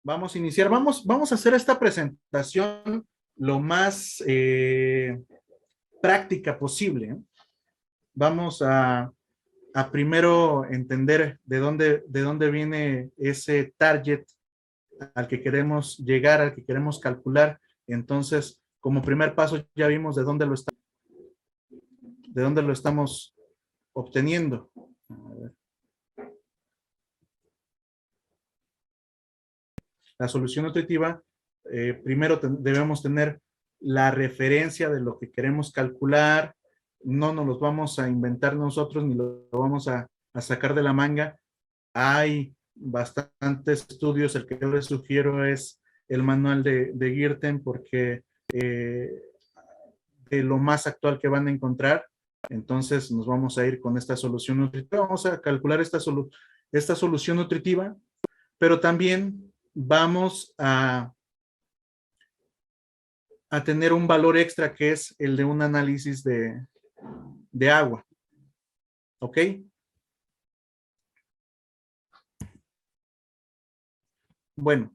Vamos a iniciar. Vamos a hacer esta presentación lo más práctica posible, ¿eh? Vamos a primero entender de dónde viene ese target al que queremos llegar, al que queremos calcular. Entonces, como primer paso, ya vimos de dónde lo estamos obteniendo. La solución nutritiva, primero debemos tener la referencia de lo que queremos calcular, no nos los vamos a inventar nosotros ni lo vamos a sacar de la manga. Hay bastantes estudios, el que yo les sugiero es el manual de Girten porque de lo más actual que van a encontrar, entonces nos vamos a ir con esta solución nutritiva, vamos a calcular esta solución nutritiva, pero también vamos a tener un valor extra que es el de un análisis de agua. ¿Ok? Bueno.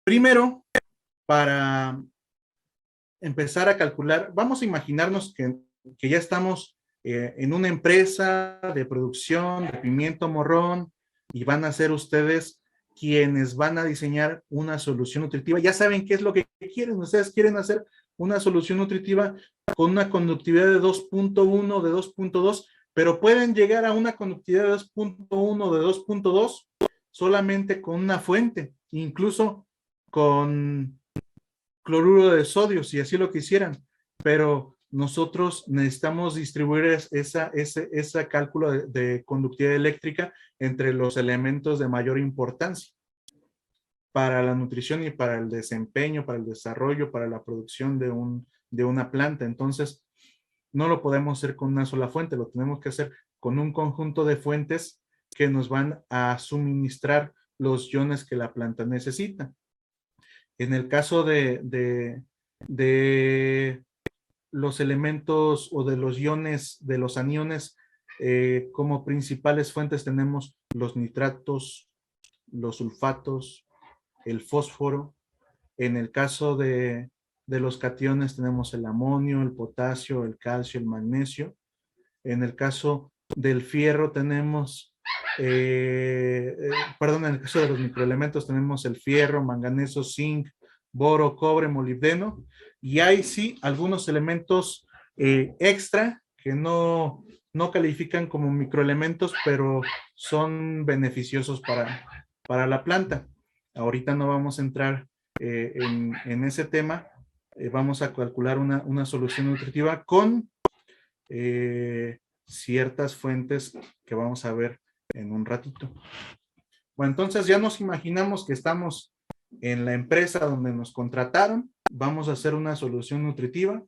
Primero, para empezar a calcular, vamos a imaginarnos que ya estamos en una empresa de producción de pimiento morrón y van a ser ustedes quienes van a diseñar una solución nutritiva. Ya saben qué es lo que quieren. Ustedes quieren hacer una solución nutritiva con una conductividad de 2.1, de 2.2, pero pueden llegar a una conductividad de 2.1, de 2.2 solamente con una fuente, incluso con cloruro de sodio, si así lo quisieran, pero nosotros necesitamos distribuir ese cálculo de conductividad eléctrica entre los elementos de mayor importancia para la nutrición y para el desempeño, para el desarrollo, para la producción de una planta. Entonces, no lo podemos hacer con una sola fuente, lo tenemos que hacer con un conjunto de fuentes que nos van a suministrar los iones que la planta necesita. En el caso de los elementos o de los iones, de los aniones, como principales fuentes tenemos los nitratos, los sulfatos, el fósforo. En el caso de los cationes tenemos el amonio, el potasio, el calcio, el magnesio. En el caso del fierro tenemos, perdón, en el caso de los microelementos tenemos el fierro, manganeso, zinc, boro, cobre, molibdeno, y hay sí algunos elementos extra que no califican como microelementos, pero son beneficiosos para la planta. Ahorita no vamos a entrar en ese tema. Vamos a calcular una solución nutritiva con ciertas fuentes que vamos a ver en un ratito. Bueno, entonces ya nos imaginamos que estamos en la empresa donde nos contrataron, vamos a hacer una solución nutritiva.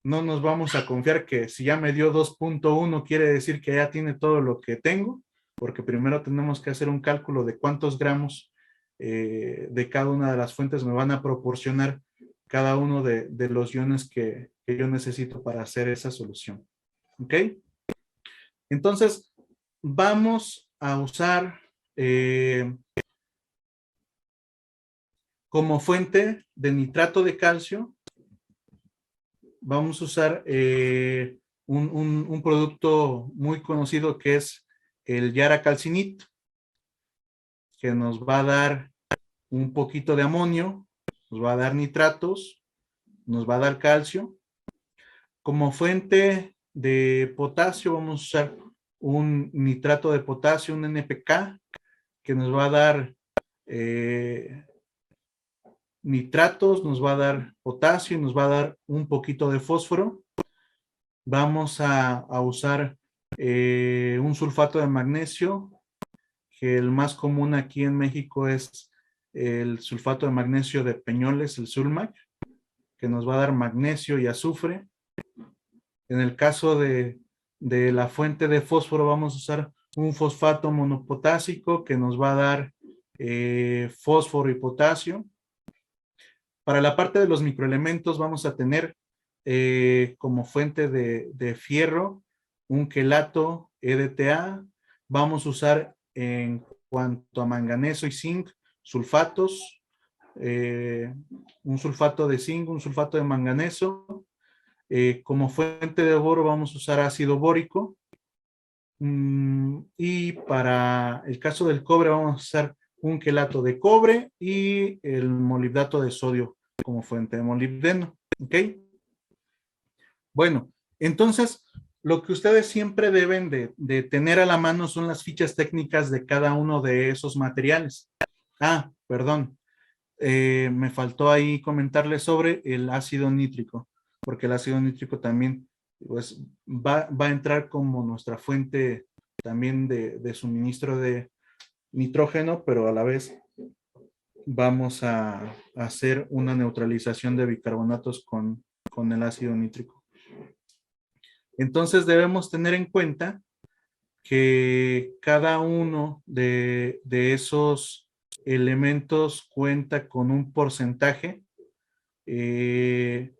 No nos vamos a confiar que si ya me dio 2.1 quiere decir que ya tiene todo lo que tengo, porque primero tenemos que hacer un cálculo de cuántos gramos de cada una de las fuentes me van a proporcionar cada uno de los iones que yo necesito para hacer esa solución. ¿Ok? Entonces, vamos a usar como fuente de nitrato de calcio, vamos a usar un producto muy conocido que es el Yara Calcinit, que nos va a dar un poquito de amonio, nos va a dar nitratos, nos va a dar calcio. Como fuente de potasio vamos a usar un nitrato de potasio, un NPK, que nos va a dar nitratos, nos va a dar potasio y nos va a dar un poquito de fósforo. Vamos a usar un sulfato de magnesio, que el más común aquí en México es el sulfato de magnesio de Peñoles, el Sulmac, que nos va a dar magnesio y azufre. En el caso de la fuente de fósforo vamos a usar un fosfato monopotásico que nos va a dar fósforo y potasio. Para la parte de los microelementos vamos a tener como fuente de fierro un quelato EDTA. Vamos a usar en cuanto a manganeso y zinc, sulfatos, un sulfato de zinc, un sulfato de manganeso. Como fuente de boro vamos a usar ácido bórico. Y para el caso del cobre vamos a usar un quelato de cobre y el molibdato de sodio como fuente de molibdeno. ¿Ok? Bueno, entonces lo que ustedes siempre deben de tener a la mano son las fichas técnicas de cada uno de esos materiales. Ah, perdón. Me faltó ahí comentarles sobre el ácido nítrico, porque el ácido nítrico también pues, va a entrar como nuestra fuente también de suministro de nitrógeno, pero a la vez vamos a hacer una neutralización de bicarbonatos con el ácido nítrico. Entonces debemos tener en cuenta que cada uno de esos elementos cuenta con un porcentaje que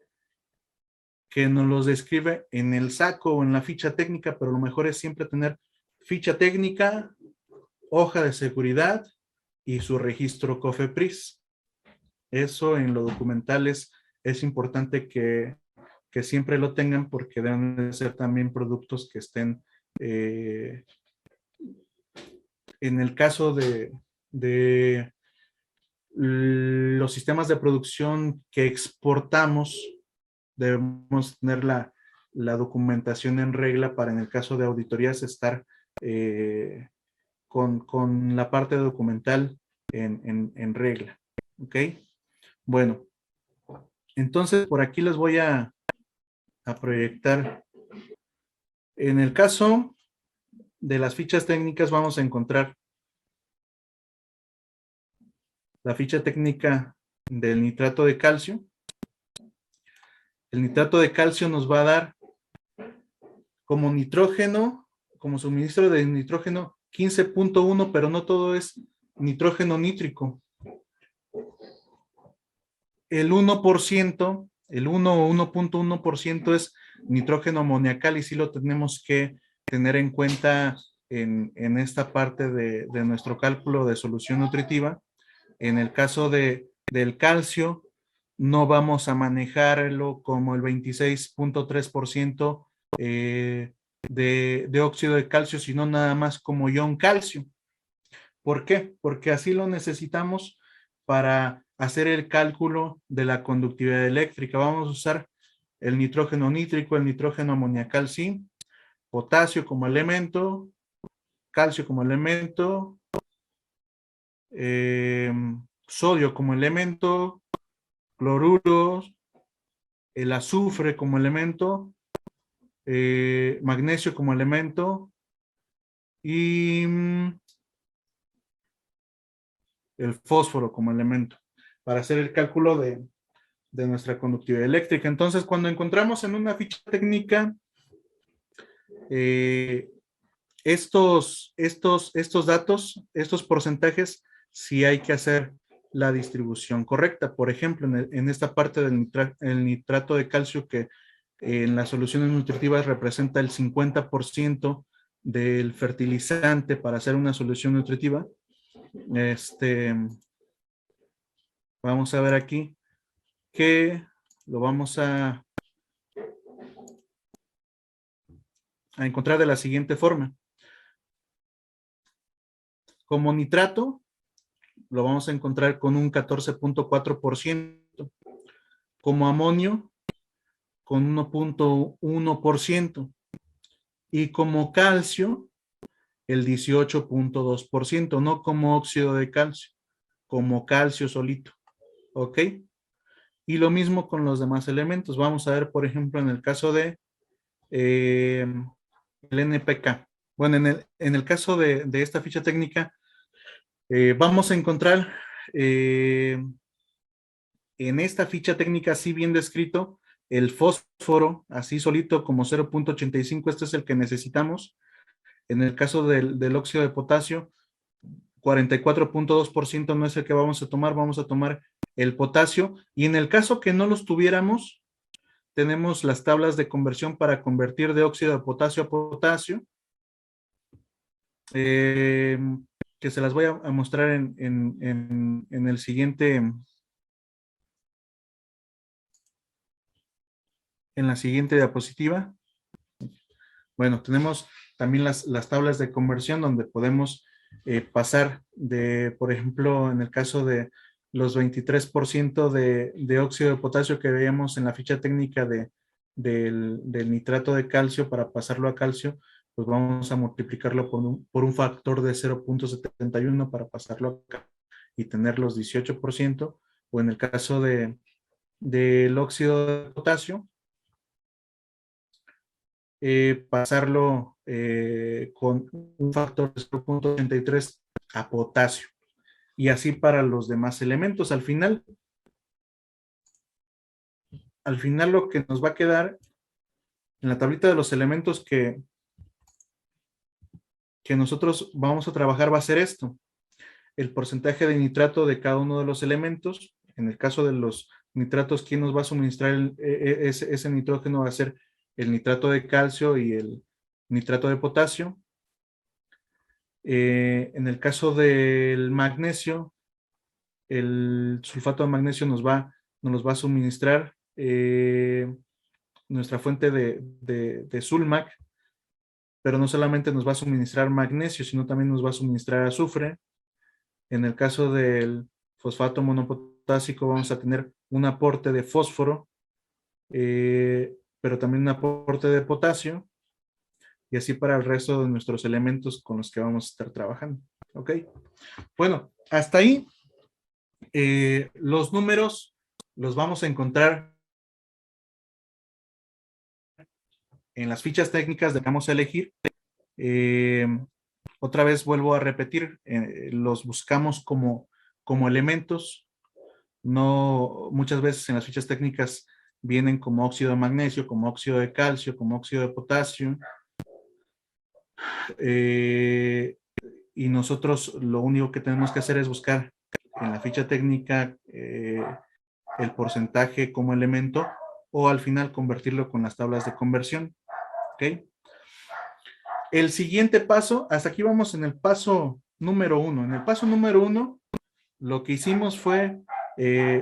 nos los describe en el saco o en la ficha técnica, pero lo mejor es siempre tener ficha técnica, hoja de seguridad y su registro COFEPRIS. Eso en lo documental es importante que siempre lo tengan porque deben de ser también productos que estén en el caso de los sistemas de producción que exportamos, debemos tener la documentación en regla para en el caso de auditorías estar con la parte documental en regla. ¿Ok? Bueno, entonces por aquí les voy a proyectar. En el caso de las fichas técnicas vamos a encontrar la ficha técnica del nitrato de calcio. El nitrato de calcio nos va a dar como nitrógeno, como suministro de nitrógeno 15.1, pero no todo es nitrógeno nítrico. El 1%, el 1 o 1.1% es nitrógeno amoniacal y sí lo tenemos que tener en cuenta en esta parte de nuestro cálculo de solución nutritiva. En el caso del calcio, no vamos a manejarlo como el 26.3% de óxido de calcio, sino nada más como ion calcio. ¿Por qué? Porque así lo necesitamos para hacer el cálculo de la conductividad eléctrica. Vamos a usar el nitrógeno nítrico, el nitrógeno amoniacal, sí, potasio como elemento, calcio como elemento, sodio como elemento, cloruros, el azufre como elemento, magnesio como elemento y el fósforo como elemento para hacer el cálculo de nuestra conductividad eléctrica. Entonces, cuando encontramos en una ficha técnica estos datos, estos porcentajes, sí hay que hacer la distribución correcta. Por ejemplo, en esta parte del nitrato de calcio que en las soluciones nutritivas representa el 50% del fertilizante para hacer una solución nutritiva. Vamos a ver aquí que lo vamos a encontrar de la siguiente forma. Como nitrato, lo vamos a encontrar con un 14.4%. Como amonio, con 1.1%. Y como calcio, el 18.2%, no como óxido de calcio, como calcio solito. ¿Ok? Y lo mismo con los demás elementos. Vamos a ver, por ejemplo, en el caso de el NPK. Bueno, en el caso de esta ficha técnica, vamos a encontrar en esta ficha técnica, así bien descrito, el fósforo, así solito como 0.85, este es el que necesitamos. En el caso del óxido de potasio, 44.2% no es el que vamos a tomar el potasio. Y en el caso que no los tuviéramos, tenemos las tablas de conversión para convertir de óxido de potasio a potasio. Que que se las voy a mostrar en el siguiente, en la siguiente diapositiva. Bueno, tenemos también las tablas de conversión donde podemos pasar de, por ejemplo, en el caso de los 23% de óxido de potasio que veíamos en la ficha técnica del nitrato de calcio, para pasarlo a calcio, pues vamos a multiplicarlo por un factor de 0.71 para pasarlo acá y tener los 18%, o en el caso del óxido de potasio, pasarlo con un factor de 0.83 a potasio, y así para los demás elementos. Al final lo que nos va a quedar en la tablita de los elementos que nosotros vamos a trabajar va a ser esto: el porcentaje de nitrato de cada uno de los elementos. En el caso de los nitratos, ¿quién nos va a suministrar ese nitrógeno? Va a ser el nitrato de calcio y el nitrato de potasio. En el caso del magnesio, el sulfato de magnesio nos los va a suministrar nuestra fuente de Sulmac, pero no solamente nos va a suministrar magnesio, sino también nos va a suministrar azufre. En el caso del fosfato monopotásico vamos a tener un aporte de fósforo, pero también un aporte de potasio, y así para el resto de nuestros elementos con los que vamos a estar trabajando. ¿Ok? Bueno, hasta ahí los números los vamos a encontrar en las fichas técnicas que vamos a elegir. Otra vez vuelvo a repetir, los buscamos como elementos. No, muchas veces en las fichas técnicas vienen como óxido de magnesio, como óxido de calcio, como óxido de potasio. Y nosotros lo único que tenemos que hacer es buscar en la ficha técnica el porcentaje como elemento, o al final convertirlo con las tablas de conversión. ¿Ok? El siguiente paso, hasta aquí vamos en el paso número 1. En el paso número 1, lo que hicimos fue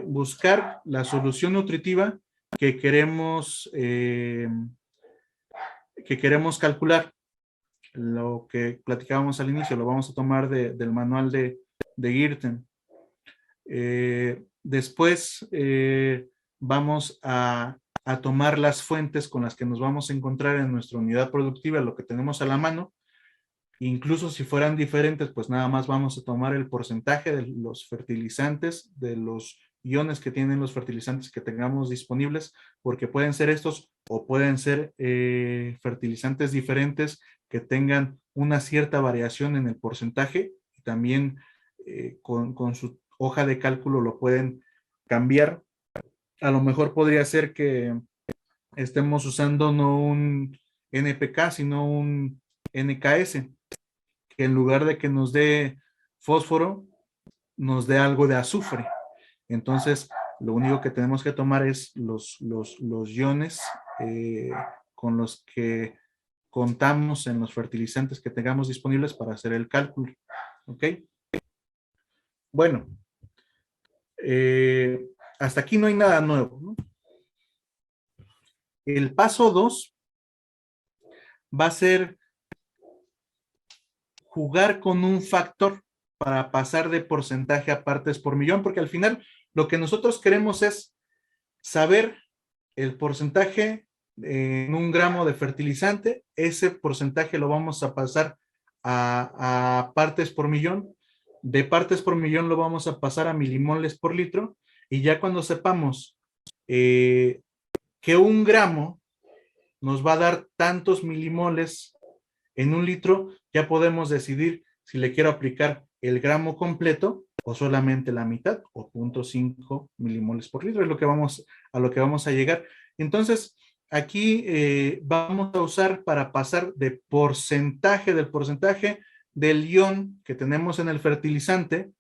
buscar la solución nutritiva que queremos calcular. Lo que platicábamos al inicio lo vamos a tomar del manual de Girton. Después vamos a tomar las fuentes con las que nos vamos a encontrar en nuestra unidad productiva, lo que tenemos a la mano. Incluso si fueran diferentes, pues nada más vamos a tomar el porcentaje de los fertilizantes, de los iones que tienen los fertilizantes que tengamos disponibles, porque pueden ser estos o pueden ser fertilizantes diferentes que tengan una cierta variación en el porcentaje, y también con su hoja de cálculo lo pueden cambiar. A lo mejor podría ser que estemos usando no un NPK, sino un NKS, que en lugar de que nos dé fósforo, nos dé algo de azufre. Entonces, lo único que tenemos que tomar es los iones con los que contamos en los fertilizantes que tengamos disponibles para hacer el cálculo. ¿Ok? Bueno, hasta aquí no hay nada nuevo, ¿no? El paso 2 va a ser jugar con un factor para pasar de porcentaje a partes por millón, porque al final lo que nosotros queremos es saber el porcentaje en un gramo de fertilizante. Ese porcentaje lo vamos a pasar a partes por millón. De partes por millón lo vamos a pasar a milimoles por litro, y ya cuando sepamos que un gramo nos va a dar tantos milimoles en un litro, ya podemos decidir si le quiero aplicar el gramo completo o solamente la mitad, o 0.5 milimoles por litro. Es lo que a lo que vamos a llegar. Entonces, aquí vamos a usar, para pasar de porcentaje del ion que tenemos en el fertilizante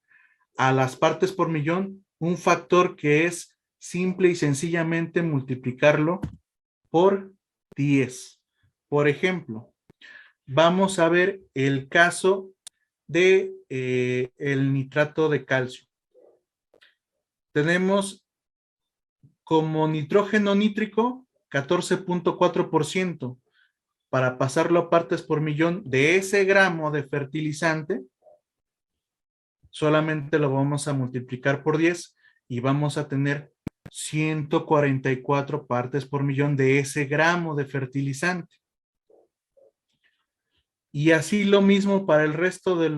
a las partes por millón, un factor que es simple y sencillamente multiplicarlo por 10. Por ejemplo, vamos a ver el caso de el nitrato de calcio. Tenemos como nitrógeno nítrico 14.4%. Para pasarlo a partes por millón de ese gramo de fertilizante, solamente lo vamos a multiplicar por 10 y vamos a tener 144 partes por millón de ese gramo de fertilizante. Y así lo mismo para el resto de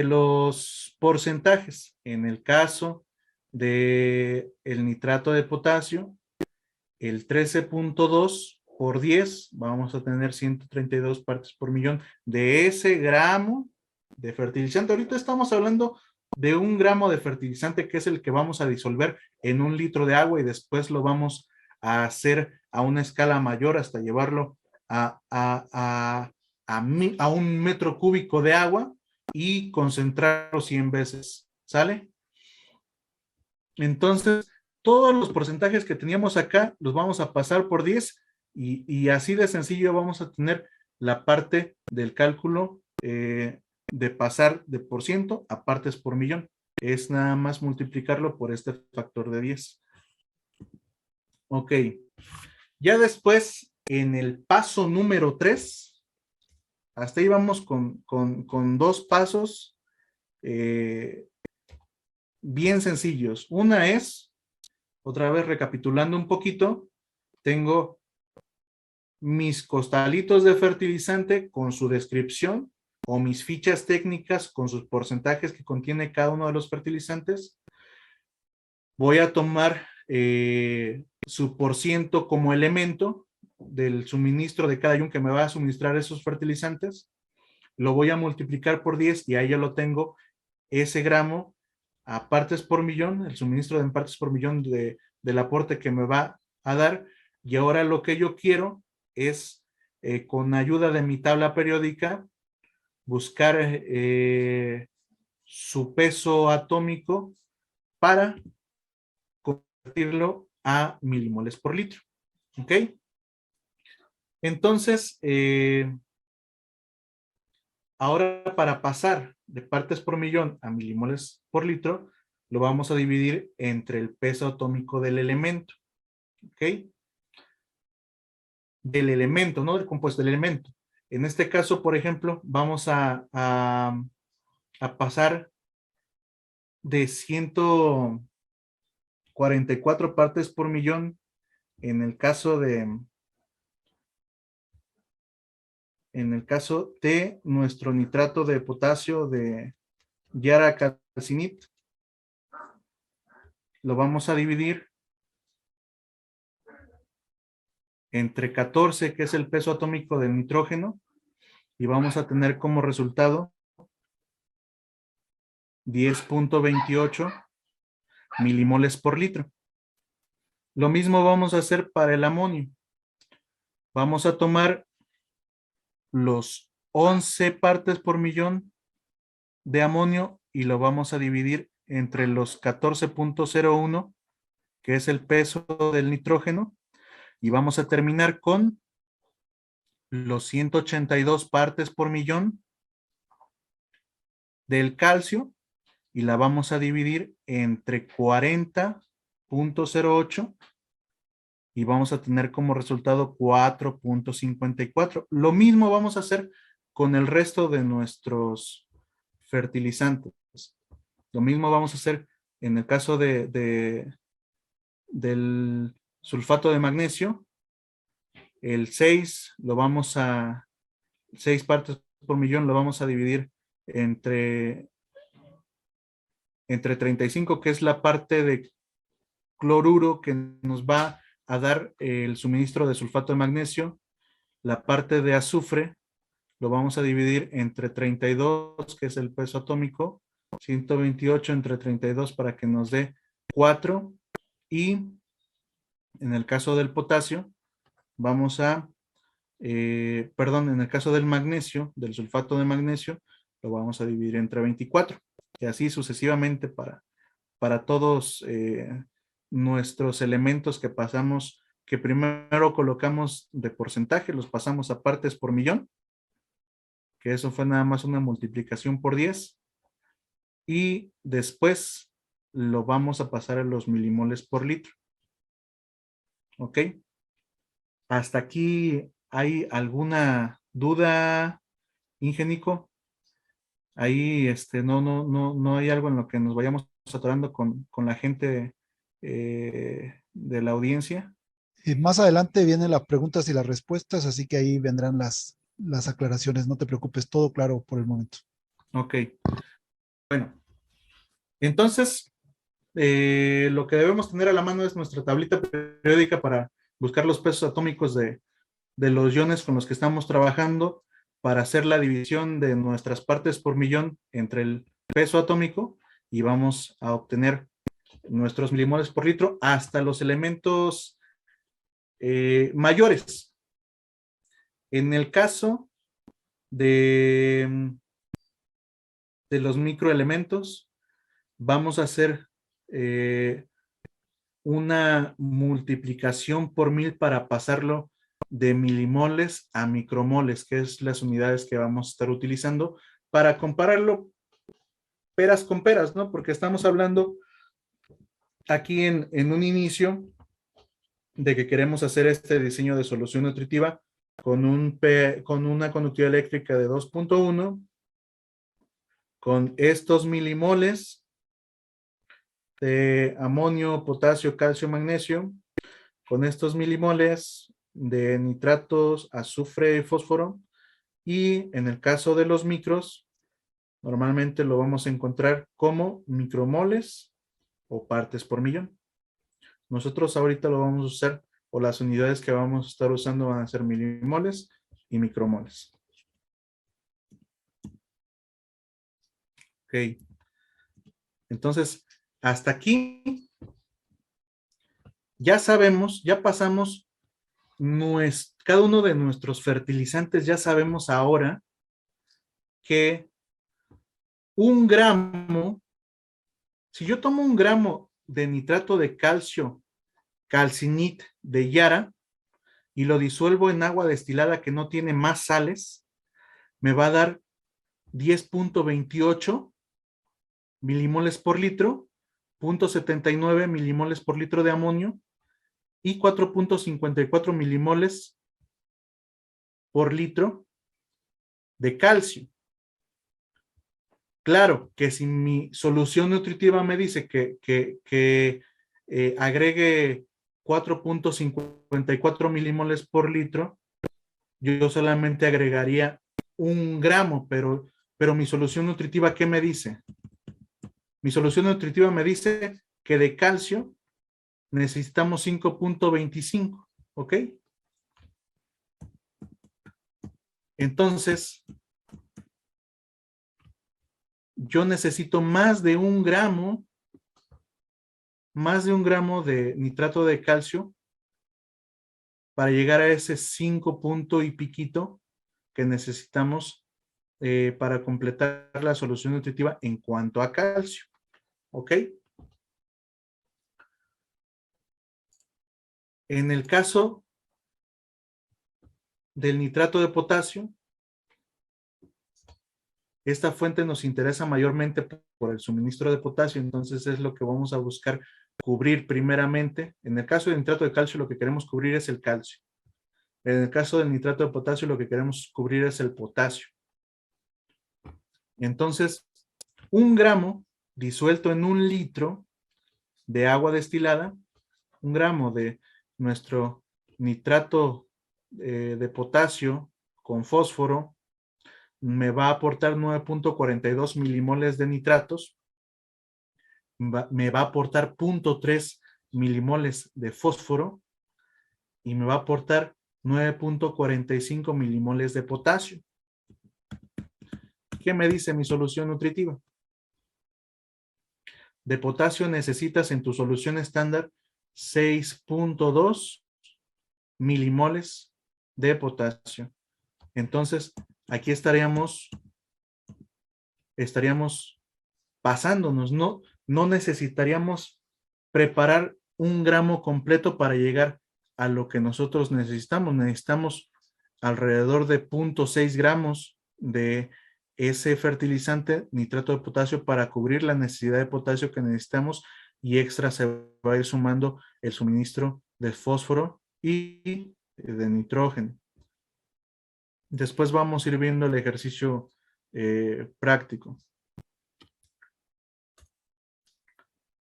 los porcentajes. En el caso del nitrato de potasio, el 13.2 por 10, vamos a tener 132 partes por millón de ese gramo de fertilizante. Ahorita estamos hablando de un gramo de fertilizante que es el que vamos a disolver en un litro de agua y después lo vamos a hacer a una escala mayor hasta llevarlo a un metro cúbico de agua y concentrarlo 100 veces. ¿Sale? Entonces, todos los porcentajes que teníamos acá los vamos a pasar por 10 y así de sencillo vamos a tener la parte del cálculo de pasar de por ciento a partes por millón. Es nada más multiplicarlo por este factor de 10. Ok. Ya después, en el paso número 3, hasta ahí vamos con dos pasos bien sencillos. Una es, otra vez recapitulando un poquito, tengo mis costalitos de fertilizante con su descripción o mis fichas técnicas con sus porcentajes que contiene cada uno de los fertilizantes. Voy a tomar su porciento como elemento del suministro de cada yunque que me va a suministrar esos fertilizantes. Lo voy a multiplicar por 10 y ahí ya lo tengo ese gramo a partes por millón, el suministro de partes por millón del aporte que me va a dar. Y ahora lo que yo quiero es, con ayuda de mi tabla periódica, buscar su peso atómico para convertirlo a milimoles por litro. ¿Ok? Entonces, ahora para pasar de partes por millón a milimoles por litro, lo vamos a dividir entre el peso atómico del elemento. ¿Ok? Del elemento, no del compuesto, del elemento. En este caso, por ejemplo, vamos a pasar de 144 partes por millón en el caso de nuestro nitrato de potasio de Yara-calcinit. Lo vamos a dividir entre 14, que es el peso atómico del nitrógeno, y vamos a tener como resultado 10.28 milimoles por litro. Lo mismo vamos a hacer para el amonio. Vamos a tomar los 11 partes por millón de amonio y lo vamos a dividir entre los 14.01, que es el peso del nitrógeno, y vamos a terminar con los 182 partes por millón del calcio y la vamos a dividir entre 40.08 y vamos a tener como resultado 4.54. Lo mismo vamos a hacer con el resto de nuestros fertilizantes. Lo mismo vamos a hacer en el caso del sulfato de magnesio. El 6 6 partes por millón lo vamos a dividir entre 35, que es la parte de cloruro que nos va a dar el suministro de sulfato de magnesio. La parte de azufre lo vamos a dividir entre 32, que es el peso atómico, 128 entre 32 para que nos dé 4. Y en el caso del potasio, vamos a, en el caso del magnesio, del sulfato de magnesio, lo vamos a dividir entre 24. Y así sucesivamente para todos nuestros elementos que pasamos, que primero colocamos de porcentaje, los pasamos a partes por millón. que eso fue nada más una multiplicación por 10. Y después lo vamos a pasar a los milimoles por litro. ¿Ok? ¿Hasta aquí hay alguna duda, Ingenico? Ahí no hay algo en lo que nos vayamos atorando con la gente de la audiencia. Y más adelante vienen las preguntas y las respuestas, así que ahí vendrán las aclaraciones. No te preocupes, todo claro por el momento. Ok. Bueno, entonces lo que debemos tener a la mano es nuestra tablita periódica para buscar los pesos atómicos de los iones con los que estamos trabajando para hacer la división de nuestras partes por millón entre el peso atómico y vamos a obtener nuestros milimoles por litro hasta los elementos mayores. En el caso de, de los microelementos, vamos a hacer una multiplicación por 1000 para pasarlo de milimoles a micromoles, que es las unidades que vamos a estar utilizando para compararlo peras con peras, ¿no? Porque estamos hablando aquí en un inicio de que queremos hacer este diseño de solución nutritiva con una conductividad eléctrica de 2.1, con estos milimoles de amonio, potasio, calcio, magnesio, con estos milimoles de nitratos, azufre y fósforo. Y en el caso de los micros, normalmente lo vamos a encontrar como micromoles o partes por millón. Nosotros ahorita lo vamos a usar, o las unidades que vamos a estar usando van a ser milimoles y micromoles. Ok. Entonces, hasta aquí ya sabemos, ya pasamos cada uno de nuestros fertilizantes, ya sabemos ahora que un gramo, si yo tomo un gramo de nitrato de calcio, calcinit de Yara, y lo disuelvo en agua destilada que no tiene más sales, me va a dar 10.28 milimoles por litro, 0.79 milimoles por litro de amonio y 4.54 milimoles por litro de calcio. Claro que si mi solución nutritiva me dice que agregue 4.54 milimoles por litro, yo solamente agregaría un gramo, pero mi solución nutritiva, ¿qué me dice? Mi solución nutritiva me dice que de calcio necesitamos 5.25, ¿ok? Entonces, yo necesito más de un gramo de nitrato de calcio para llegar a ese 5 punto y piquito que necesitamos para completar la solución nutritiva en cuanto a calcio. ¿Ok? En el caso del nitrato de potasio, esta fuente nos interesa mayormente por el suministro de potasio, entonces es lo que vamos a buscar cubrir primeramente. En el caso del nitrato de calcio, lo que queremos cubrir es el calcio. En el caso del nitrato de potasio, lo que queremos cubrir es el potasio. Entonces, un gramo disuelto en un litro de agua destilada, un gramo de nuestro nitrato de potasio con fósforo, me va a aportar 9.42 milimoles de nitratos, me va a aportar 0.3 milimoles de fósforo y me va a aportar 9.45 milimoles de potasio. ¿Qué me dice mi solución nutritiva? De potasio necesitas en tu solución estándar 6.2 milimoles de potasio. Entonces, aquí estaríamos pasándonos, no necesitaríamos preparar un gramo completo para llegar a lo que nosotros necesitamos. Necesitamos alrededor de 0.6 gramos de ese fertilizante, nitrato de potasio, para cubrir la necesidad de potasio que necesitamos, y extra se va a ir sumando el suministro de fósforo y de nitrógeno. Después vamos a ir viendo el ejercicio práctico.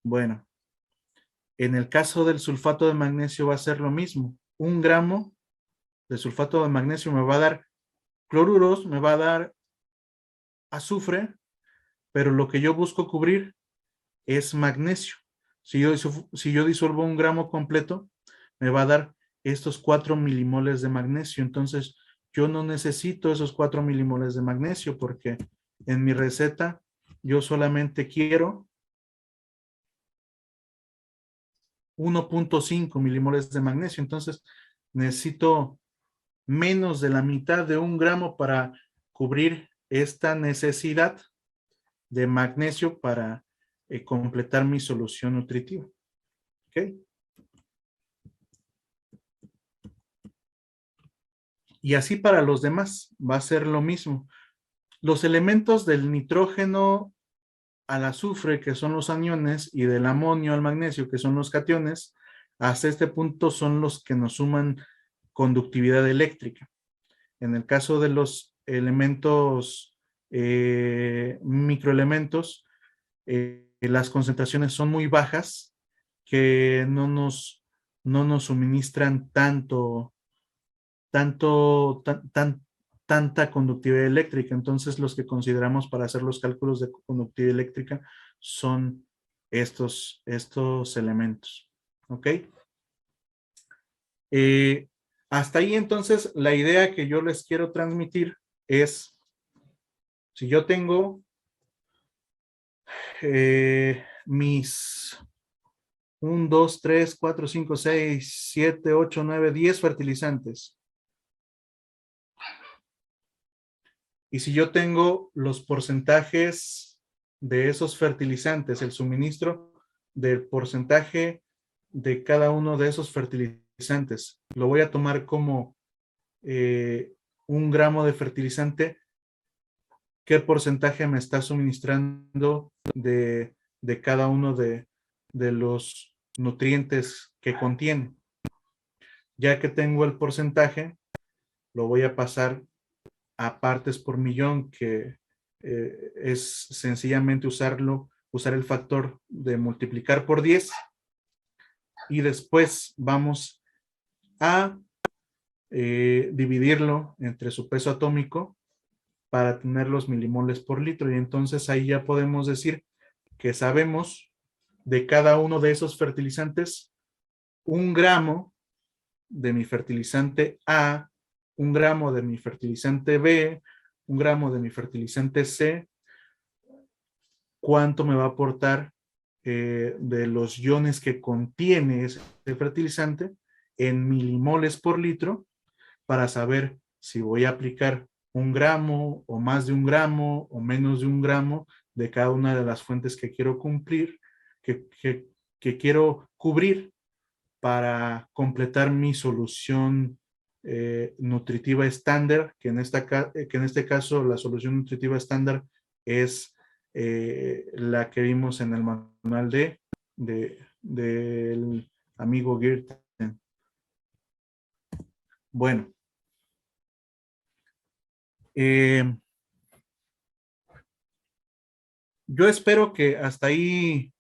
Bueno, en el caso del sulfato de magnesio va a ser lo mismo. 1 gramo de sulfato de magnesio me va a dar cloruros, me va a dar azufre, pero lo que yo busco cubrir es magnesio. Si yo disuelvo 1 gramo completo, me va a dar estos 4 milimoles de magnesio. Entonces, yo no necesito esos 4 milimoles de magnesio, porque en mi receta yo solamente quiero 1.5 milimoles de magnesio. Entonces, necesito menos de la mitad de 1 gramo para cubrir esta necesidad de magnesio para completar mi solución nutritiva. ¿Ok? Y así para los demás va a ser lo mismo. Los elementos del nitrógeno al azufre, que son los aniones, y del amonio al magnesio, que son los cationes, hasta este punto son los que nos suman conductividad eléctrica. En el caso de los elementos, microelementos, las concentraciones son muy bajas, que no nos suministran tanta conductividad eléctrica. Entonces, los que consideramos para hacer los cálculos de conductividad eléctrica son estos elementos. ¿Ok? Hasta ahí, entonces, la idea que yo les quiero transmitir es, si yo tengo mis 1, 2, 3, 4, 5, 6, 7, 8, 9, 10 fertilizantes, y si yo tengo los porcentajes de esos fertilizantes, el suministro del porcentaje de cada uno de esos fertilizantes, lo voy a tomar como 1 gramo de fertilizante, ¿qué porcentaje me está suministrando de cada uno de los nutrientes que contiene? Ya que tengo el porcentaje, lo voy a pasar a partes por millón, que es sencillamente usar el factor de multiplicar por 10, y después vamos a dividirlo entre su peso atómico para tener los milimoles por litro, y entonces ahí ya podemos decir que sabemos de cada uno de esos fertilizantes 1 gramo de mi fertilizante A, 1 gramo de mi fertilizante B, 1 gramo de mi fertilizante C, cuánto me va a aportar de los iones que contiene ese fertilizante en milimoles por litro, para saber si voy a aplicar 1 gramo o más de 1 gramo o menos de 1 gramo de cada una de las fuentes que quiero cumplir, que quiero cubrir, para completar mi solución nutritiva estándar, que en este caso la solución nutritiva estándar es la que vimos en el manual del amigo Girten. Bueno, yo espero que hasta ahí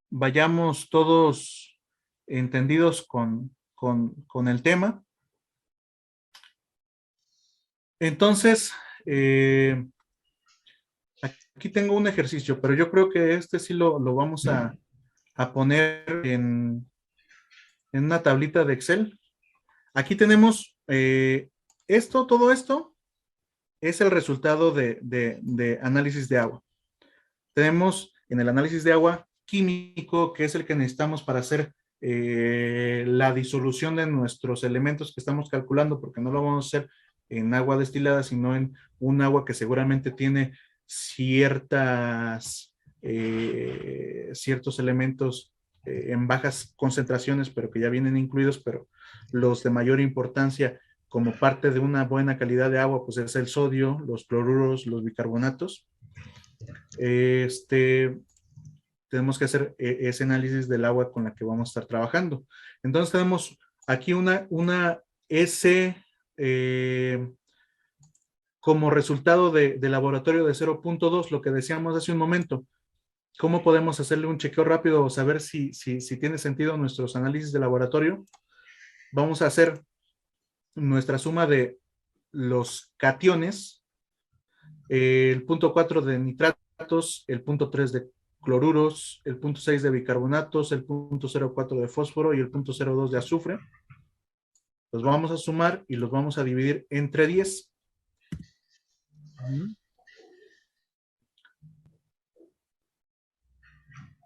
vayamos todos entendidos con el tema. Entonces, aquí tengo un ejercicio, pero yo creo que este sí lo vamos a poner en una tablita de Excel. Aquí tenemos todo esto es el resultado de análisis de agua. Tenemos en el análisis de agua químico, que es el que necesitamos para hacer la disolución de nuestros elementos que estamos calculando, porque no lo vamos a hacer en agua destilada, sino en un agua que seguramente tiene ciertos elementos en bajas concentraciones, pero que ya vienen incluidos, pero los de mayor importancia como parte de una buena calidad de agua, pues es el sodio, los cloruros, los bicarbonatos. Tenemos que hacer ese análisis del agua con la que vamos a estar trabajando. Entonces tenemos aquí una S como resultado de laboratorio de 0.2, lo que decíamos hace un momento. ¿Cómo podemos hacerle un chequeo rápido o saber si tiene sentido nuestros análisis de laboratorio? Vamos a hacer nuestra suma de los cationes, el punto 4 de nitratos, el punto 3 de cloruros, el punto 6 de bicarbonatos, el punto 0.4 de fósforo y el punto 0.2 de azufre. Los vamos a sumar y los vamos a dividir entre 10.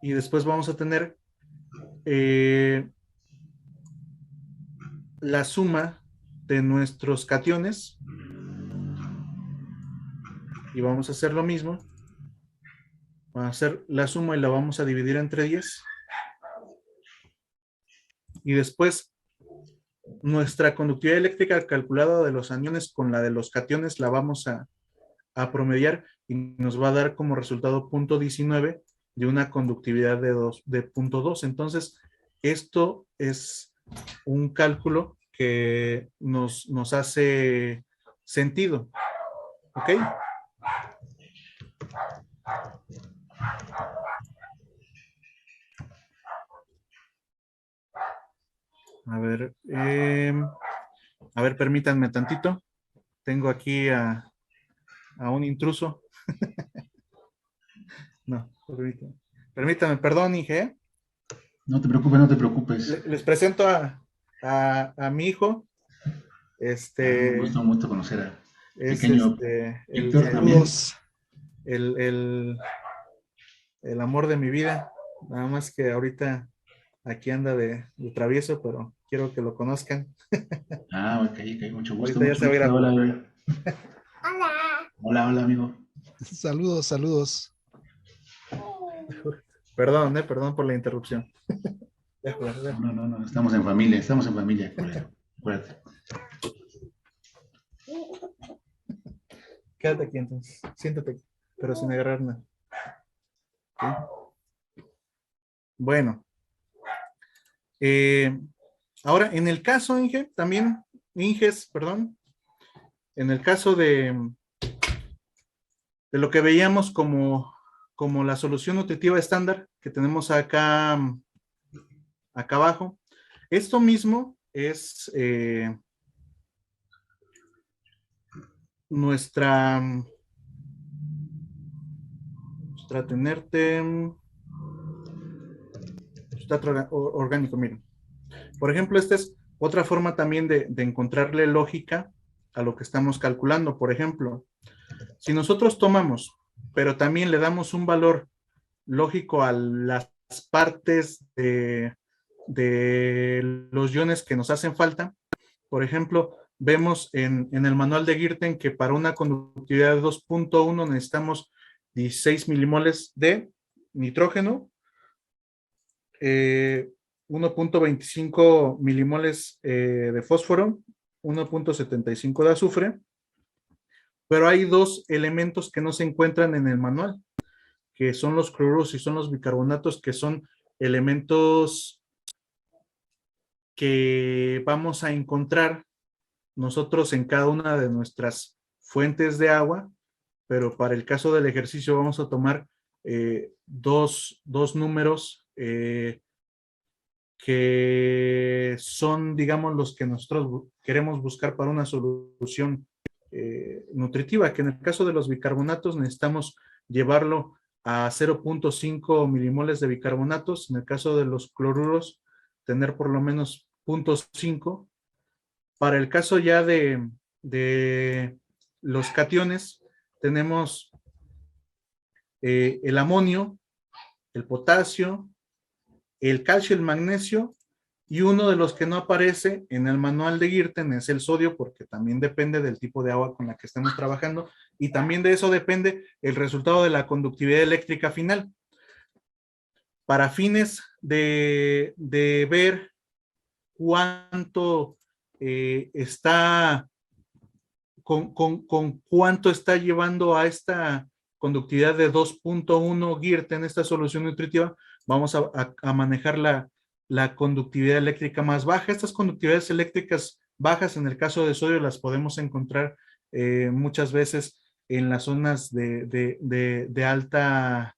Y después vamos a tener la suma de nuestros cationes. Y vamos a hacer lo mismo. Vamos a hacer la suma y la vamos a dividir entre 10. Y después nuestra conductividad eléctrica calculada de los aniones con la de los cationes la vamos a promediar y nos va a dar como resultado 0.19 de una conductividad de 0.2. Entonces, esto es un cálculo que nos hace sentido. ¿Ok? A ver, permítanme tantito. Tengo aquí a un intruso. No, permítame, perdón, Inge. No te preocupes, no te preocupes. Les presento a mi hijo. Un gusto conocer a Es pequeño Víctor también. El amor de mi vida. Nada más que ahorita aquí anda de travieso, pero quiero que lo conozcan. Ok, mucho gusto. Ahorita ya se va a ir a hola, Hola. hola, amigo. Saludos, saludos. Perdón por la interrupción. No, estamos en familia, acuérdate. Quédate aquí entonces, siéntate, pero sin agarrar nada. ¿Sí? Bueno. Ahora, en el caso, Inges, en el caso de lo que veíamos como la solución nutritiva estándar que tenemos acá abajo, esto mismo es nuestra sustrato orgánico, miren. Por ejemplo, esta es otra forma también de encontrarle lógica a lo que estamos calculando. Por ejemplo, si nosotros tomamos, pero también le damos un valor lógico a las partes de los iones que nos hacen falta, por ejemplo, vemos en el manual de Girten que para una conductividad de 2.1 necesitamos 16 milimoles de nitrógeno, 1.25 milimoles de fósforo, 1.75 de azufre, pero hay dos elementos que no se encuentran en el manual, que son los cloruros y son los bicarbonatos, que son elementos que vamos a encontrar nosotros en cada una de nuestras fuentes de agua, pero para el caso del ejercicio vamos a tomar dos números que son, digamos, los que nosotros queremos buscar para una solución nutritiva, que en el caso de los bicarbonatos necesitamos llevarlo a 0.5 milimoles de bicarbonatos, en el caso de los cloruros tener por lo menos 0.5. Para el caso ya de los cationes, tenemos el amonio, el potasio, el calcio, el magnesio, y uno de los que no aparece en el manual de Girten es el sodio, porque también depende del tipo de agua con la que estemos trabajando, y también de eso depende el resultado de la conductividad eléctrica final. Para fines de ver cuánto está con cuánto está llevando a esta conductividad de 2.1 GIRT en esta solución nutritiva, vamos a manejar la conductividad eléctrica más baja. Estas conductividades eléctricas bajas, en el caso de sodio, las podemos encontrar muchas veces en las zonas de alta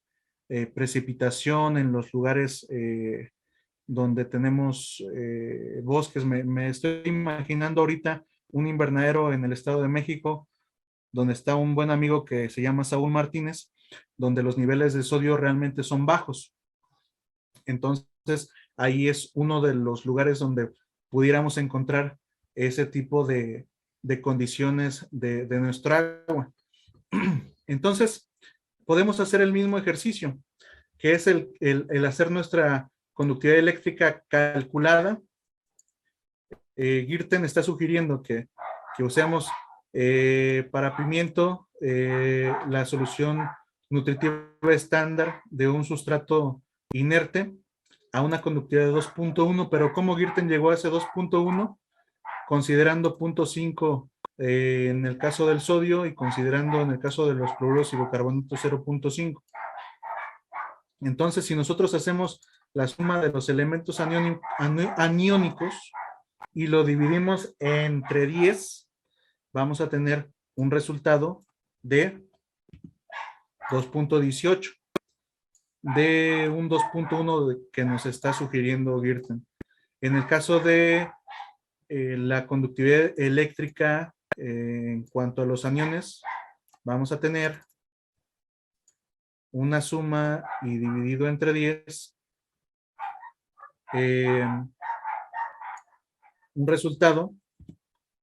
precipitación, en los lugares donde tenemos bosques. Me estoy imaginando ahorita un invernadero en el Estado de México, donde está un buen amigo que se llama Saúl Martínez, donde los niveles de sodio realmente son bajos. Entonces, ahí es uno de los lugares donde pudiéramos encontrar ese tipo de condiciones de nuestra agua. Entonces, podemos hacer el mismo ejercicio, que es el hacer nuestra conductividad eléctrica calculada. Girten está sugiriendo que usemos para pimiento la solución nutritiva estándar de un sustrato inerte a una conductividad de 2.1, pero ¿cómo Girten llegó a ese 2.1? Considerando 0.5 en el caso del sodio y considerando en el caso de los cloruros y bicarbonatos 0.5. Entonces, si nosotros hacemos la suma de los elementos aniónicos y lo dividimos entre 10, vamos a tener un resultado de 2.18, de un 2.1 que nos está sugiriendo Girten. En el caso de la conductividad eléctrica en cuanto a los aniones, vamos a tener una suma y dividido entre 10, un resultado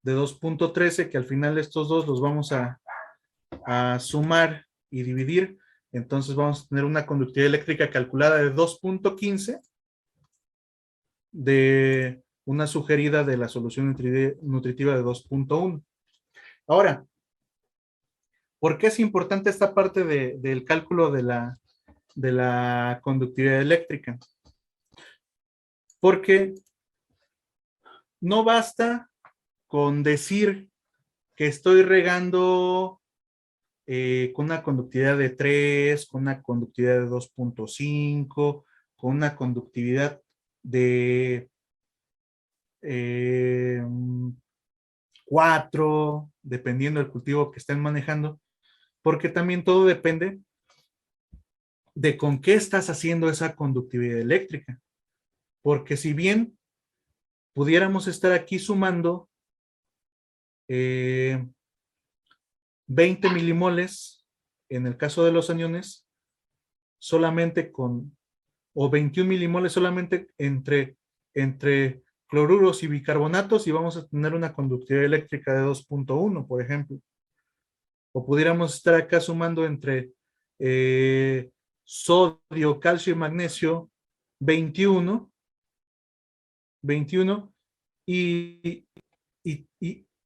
de 2.13, que al final estos dos los vamos a sumar y dividir. Entonces vamos a tener una conductividad eléctrica calculada de 2.15 de una sugerida de la solución nutritiva de 2.1. Ahora, ¿por qué es importante esta parte del cálculo de la conductividad eléctrica? Porque no basta con decir que estoy regando con una conductividad de 3, con una conductividad de 2.5, con una conductividad de 4, dependiendo del cultivo que estén manejando, porque también todo depende de con qué estás haciendo esa conductividad eléctrica. Porque si bien pudiéramos estar aquí sumando 20 milimoles en el caso de los aniones, solamente o 21 milimoles solamente entre cloruros y bicarbonatos, y vamos a tener una conductividad eléctrica de 2.1, por ejemplo. O pudiéramos estar acá sumando entre sodio, calcio y magnesio 21, y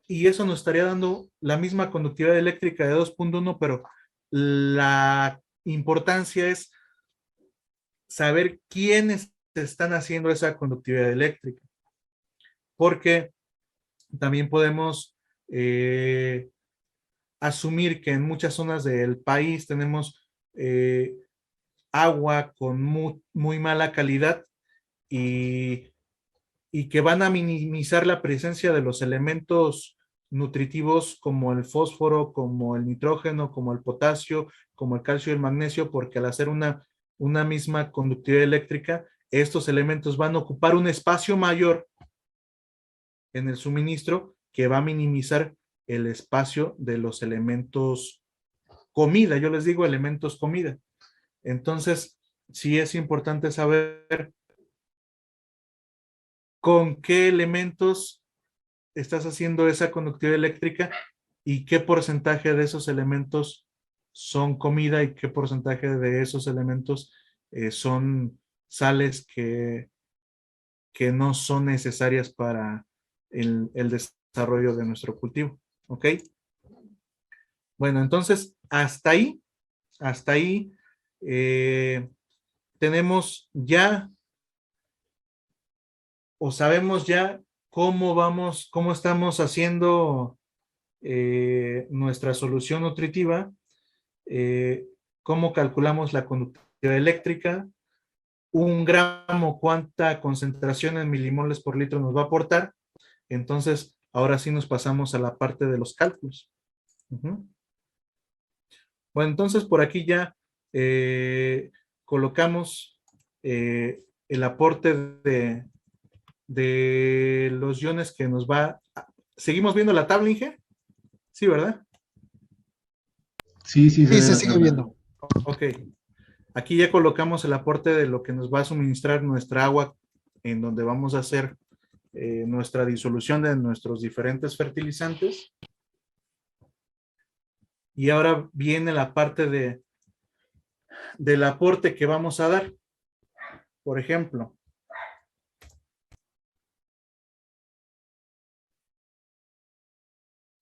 eso nos estaría dando la misma conductividad eléctrica de 2.1, pero la importancia es saber quiénes están haciendo esa conductividad eléctrica, porque también podemos asumir que en muchas zonas del país tenemos agua con muy mala calidad y que van a minimizar la presencia de los elementos nutritivos como el fósforo, como el nitrógeno, como el potasio, como el calcio y el magnesio, porque al hacer una misma conductividad eléctrica, estos elementos van a ocupar un espacio mayor en el suministro que va a minimizar el espacio de los elementos comida. Yo les digo elementos comida. Entonces, sí es importante saber con qué elementos estás haciendo esa conductividad eléctrica y qué porcentaje de esos elementos son comida y qué porcentaje de esos elementos son sales que no son necesarias para el desarrollo de nuestro cultivo. ¿Ok? Bueno, entonces, hasta ahí tenemos ya o sabemos ya cómo estamos haciendo nuestra solución nutritiva, cómo calculamos la conductividad eléctrica, 1 gramo, cuánta concentración en milimoles por litro nos va a aportar. Entonces, ahora sí nos pasamos a la parte de los cálculos. Bueno, entonces por aquí ya colocamos el aporte de los iones que nos va. ¿Seguimos viendo la tabla, Inge? Sí, ¿verdad? Sí, sí, Sí, ve se la sigue tabla. viendo. Ok. Aquí ya colocamos el aporte de lo que nos va a suministrar nuestra agua, en donde vamos a hacer nuestra disolución de nuestros diferentes fertilizantes. Y ahora viene la parte del aporte que vamos a dar. Por ejemplo,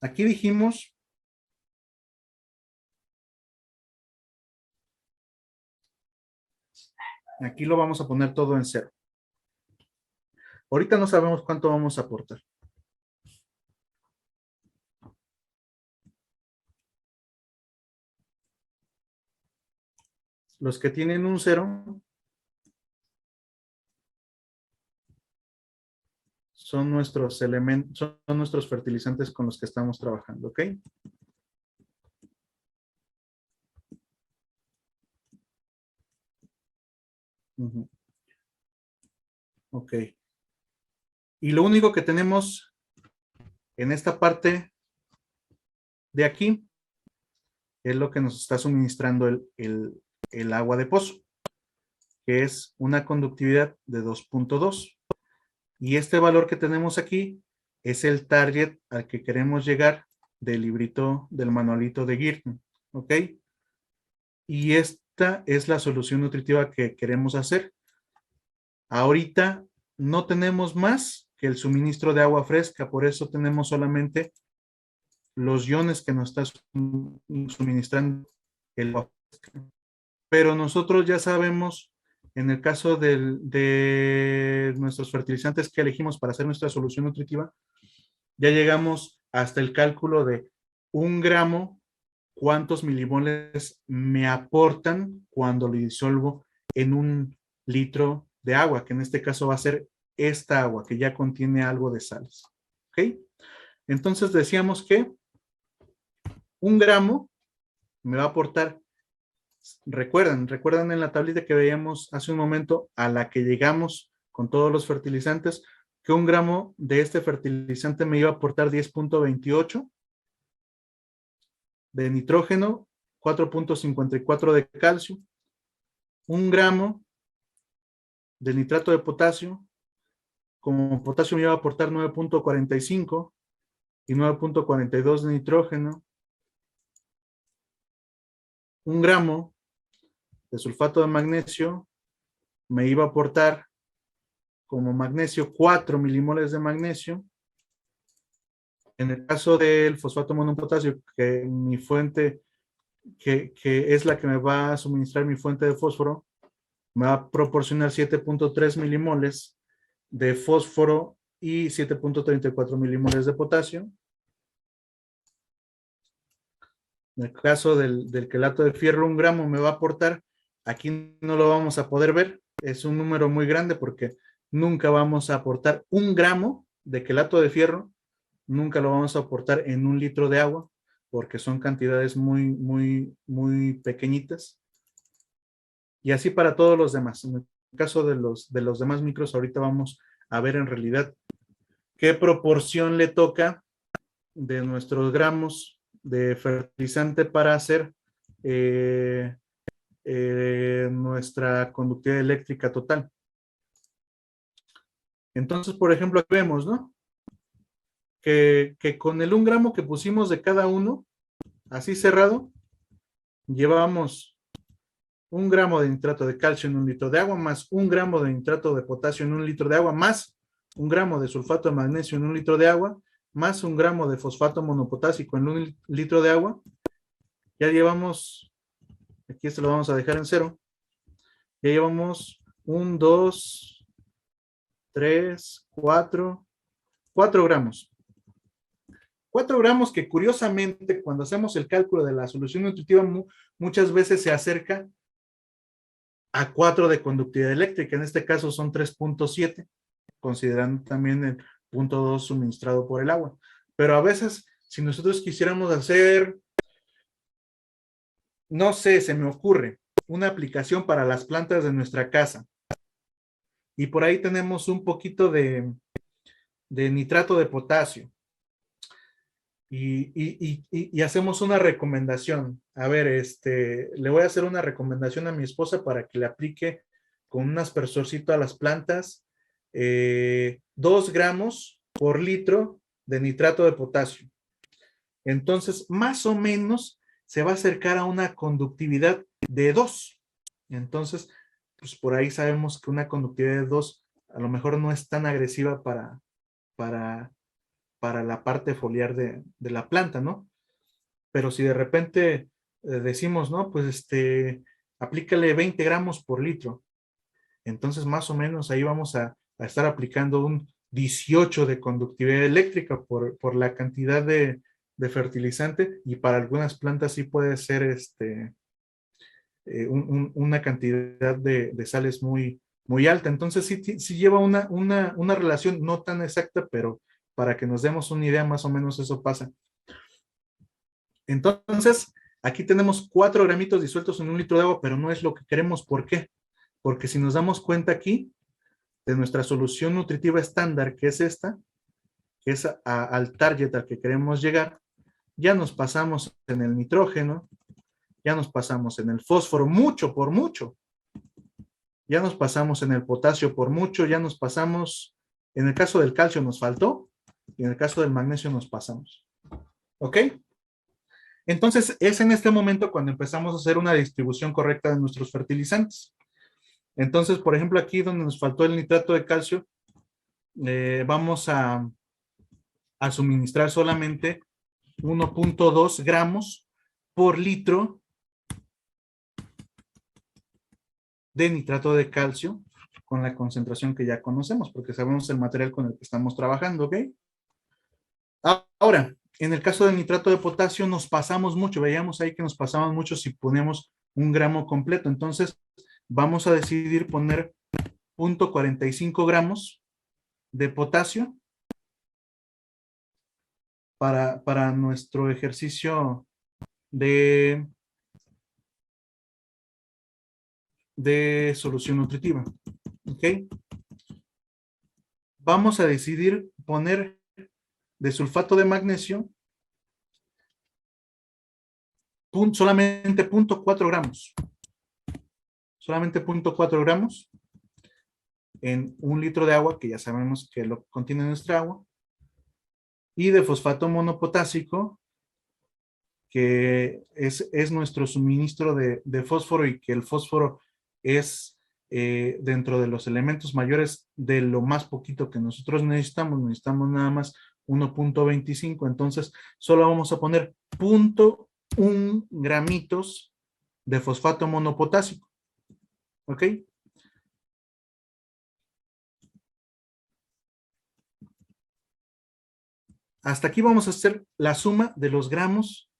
aquí dijimos aquí lo vamos a poner todo en 0. Ahorita no sabemos cuánto vamos a aportar. Los que tienen un 0 son nuestros elementos, son nuestros fertilizantes con los que estamos trabajando, ¿ok? Ok. Y lo único que tenemos en esta parte de aquí es lo que nos está suministrando el agua de pozo, que es una conductividad de 2.2. Y este valor que tenemos aquí es el target al que queremos llegar del librito, del manualito de Girton, ¿ok? Y esta es la solución nutritiva que queremos hacer. Ahorita no tenemos más que el suministro de agua fresca, por eso tenemos solamente los iones que nos está suministrando el agua fresca. Pero nosotros ya sabemos, en el caso de nuestros fertilizantes que elegimos para hacer nuestra solución nutritiva, ya llegamos hasta el cálculo de 1 gramo, cuántos milimoles me aportan cuando lo disuelvo en 1 litro de agua, que en este caso va a ser esta agua que ya contiene algo de sales. ¿Ok? Entonces decíamos que 1 gramo me va a aportar, recuerdan en la tablita que veíamos hace un momento a la que llegamos con todos los fertilizantes, que 1 gramo de este fertilizante me iba a aportar 10.28 de nitrógeno, 4.54 de calcio, 1 gramo de nitrato de potasio, como potasio me iba a aportar 9.45 y 9.42 de nitrógeno, 1 gramo de sulfato de magnesio me iba a aportar como magnesio 4 milimoles de magnesio. En el caso del fosfato monopotasio, que mi fuente, que es la que me va a suministrar mi fuente de fósforo, me va a proporcionar 7.3 milimoles de fósforo y 7.34 milimoles de potasio. En el caso del quelato de fierro, 1 gramo me va a aportar, aquí no lo vamos a poder ver, es un número muy grande porque nunca vamos a aportar 1 gramo de quelato de fierro, nunca lo vamos a aportar en 1 litro de agua, porque son cantidades muy, muy, muy pequeñitas. Y así para todos los demás. En el caso de los demás micros, ahorita vamos a ver en realidad qué proporción le toca de nuestros gramos de fertilizante para hacer nuestra conductividad eléctrica total. Entonces, por ejemplo, aquí vemos, ¿no? Que con el 1 gramo que pusimos de cada uno, así cerrado, llevamos 1 gramo de nitrato de calcio en 1 litro de agua, más 1 gramo de nitrato de potasio en 1 litro de agua, más 1 gramo de sulfato de magnesio en 1 litro de agua, más 1 gramo de fosfato monopotásico en 1 litro de agua. Ya llevamos, aquí esto lo vamos a dejar en 0, ya llevamos 1, 2, 3, 4, 4 gramos. 4 gramos que curiosamente cuando hacemos el cálculo de la solución nutritiva muchas veces se acerca a 4 de conductividad eléctrica. En este caso son 3.7, considerando también el 0.2 suministrado por el agua. Pero a veces, si nosotros quisiéramos hacer, no sé, se me ocurre, una aplicación para las plantas de nuestra casa. Y por ahí tenemos un poquito de nitrato de potasio. Y hacemos una recomendación. A ver, le voy a hacer una recomendación a mi esposa para que le aplique con un aspersorcito a las plantas 2 gramos por litro de nitrato de potasio. Entonces, más o menos se va a acercar a una conductividad de 2. Entonces, pues por ahí sabemos que una conductividad de 2 a lo mejor no es tan agresiva para la parte foliar de la planta, ¿no? Pero si de repente decimos, no, pues aplícale 20 gramos por litro. Entonces, más o menos ahí vamos a estar aplicando un 18 de conductividad eléctrica por la cantidad de fertilizante, y para algunas plantas sí puede ser una cantidad de sales muy, muy alta. Entonces sí lleva una relación no tan exacta, pero para que nos demos una idea, más o menos eso pasa. Entonces, aquí tenemos 4 gramitos disueltos en 1 litro de agua, pero no es lo que queremos. ¿Por qué? Porque si nos damos cuenta aquí de nuestra solución nutritiva estándar, que es esta, que es al target al que queremos llegar, ya nos pasamos en el nitrógeno, ya nos pasamos en el fósforo, mucho por mucho. Ya nos pasamos en el potasio por mucho, ya nos pasamos, en el caso del calcio nos faltó, y en el caso del magnesio nos pasamos. ¿Ok? Entonces, es en este momento cuando empezamos a hacer una distribución correcta de nuestros fertilizantes. Entonces, por ejemplo, aquí donde nos faltó el nitrato de calcio, vamos a suministrar solamente 1.2 gramos por litro de nitrato de calcio, con la concentración que ya conocemos, porque sabemos el material con el que estamos trabajando, ¿ok? Ahora, en el caso del nitrato de potasio nos pasamos mucho, veíamos ahí que nos pasamos mucho si ponemos 1 gramo completo. Entonces vamos a decidir poner 0.45 gramos de potasio para nuestro ejercicio de solución nutritiva. ¿Ok? Vamos a decidir poner de sulfato de magnesio solamente 0.4 gramos. Solamente 0.4 gramos en 1 litro de agua, que ya sabemos que lo contiene nuestra agua. Y de fosfato monopotásico, que es nuestro suministro de fósforo, y que el fósforo es dentro de los elementos mayores de lo más poquito que nosotros necesitamos nada más 1.25, entonces solo vamos a poner 0.1 gramitos de fosfato monopotásico. ¿Ok? Hasta aquí vamos a hacer la suma de los gramos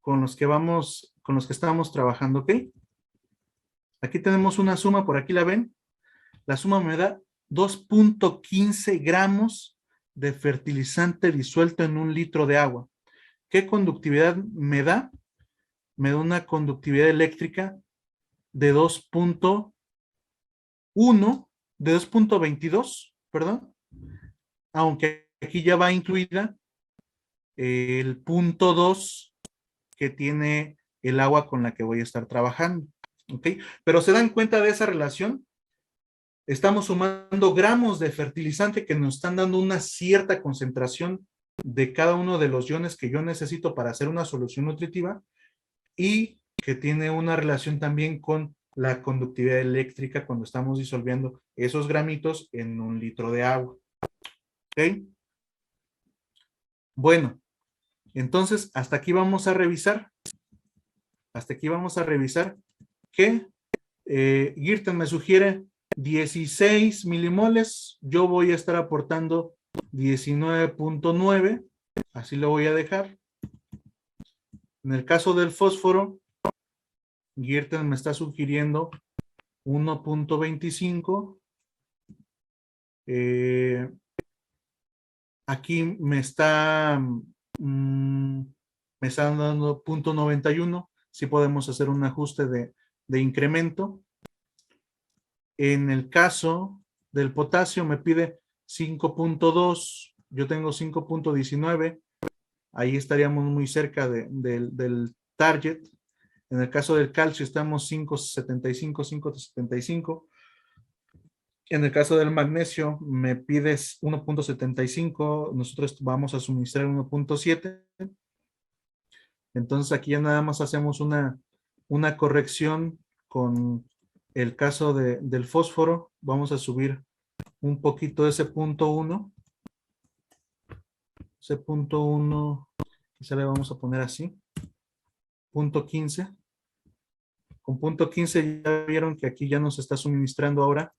con los que estamos trabajando, ¿ok? Aquí tenemos una suma, por aquí la ven. La suma me da 2.15 gramos de fertilizante disuelto en 1 litro de agua. ¿Qué conductividad me da? Me da una conductividad eléctrica de 2.22, perdón. Aunque aquí ya va incluida el 0.2 que tiene el agua con la que voy a estar trabajando. ¿Ok? Pero ¿se dan cuenta de esa relación? Estamos sumando gramos de fertilizante que nos están dando una cierta concentración de cada uno de los iones que yo necesito para hacer una solución nutritiva, y que tiene una relación también con la conductividad eléctrica cuando estamos disolviendo esos gramitos en 1 litro de agua. ¿Ok? Bueno, entonces hasta aquí vamos a revisar. Hasta aquí vamos a revisar que Girton me sugiere 16 milimoles. Yo voy a estar aportando 19.9, así lo voy a dejar. En el caso del fósforo, Girten me está sugiriendo 1.25. Aquí me está dando 0.91. Sí podemos hacer un ajuste de incremento. En el caso del potasio me pide 5.2. Yo tengo 5.19. Ahí estaríamos muy cerca del target. En el caso del calcio estamos 5.75, 5.75. En el caso del magnesio me pides 1.75, nosotros vamos a suministrar 1.7. Entonces aquí ya nada más hacemos una corrección con el caso del fósforo. Vamos a subir un poquito ese punto 1. Ese punto 1, quizá le vamos a poner así. Punto 15. Con punto 15 ya vieron que aquí ya nos está suministrando ahora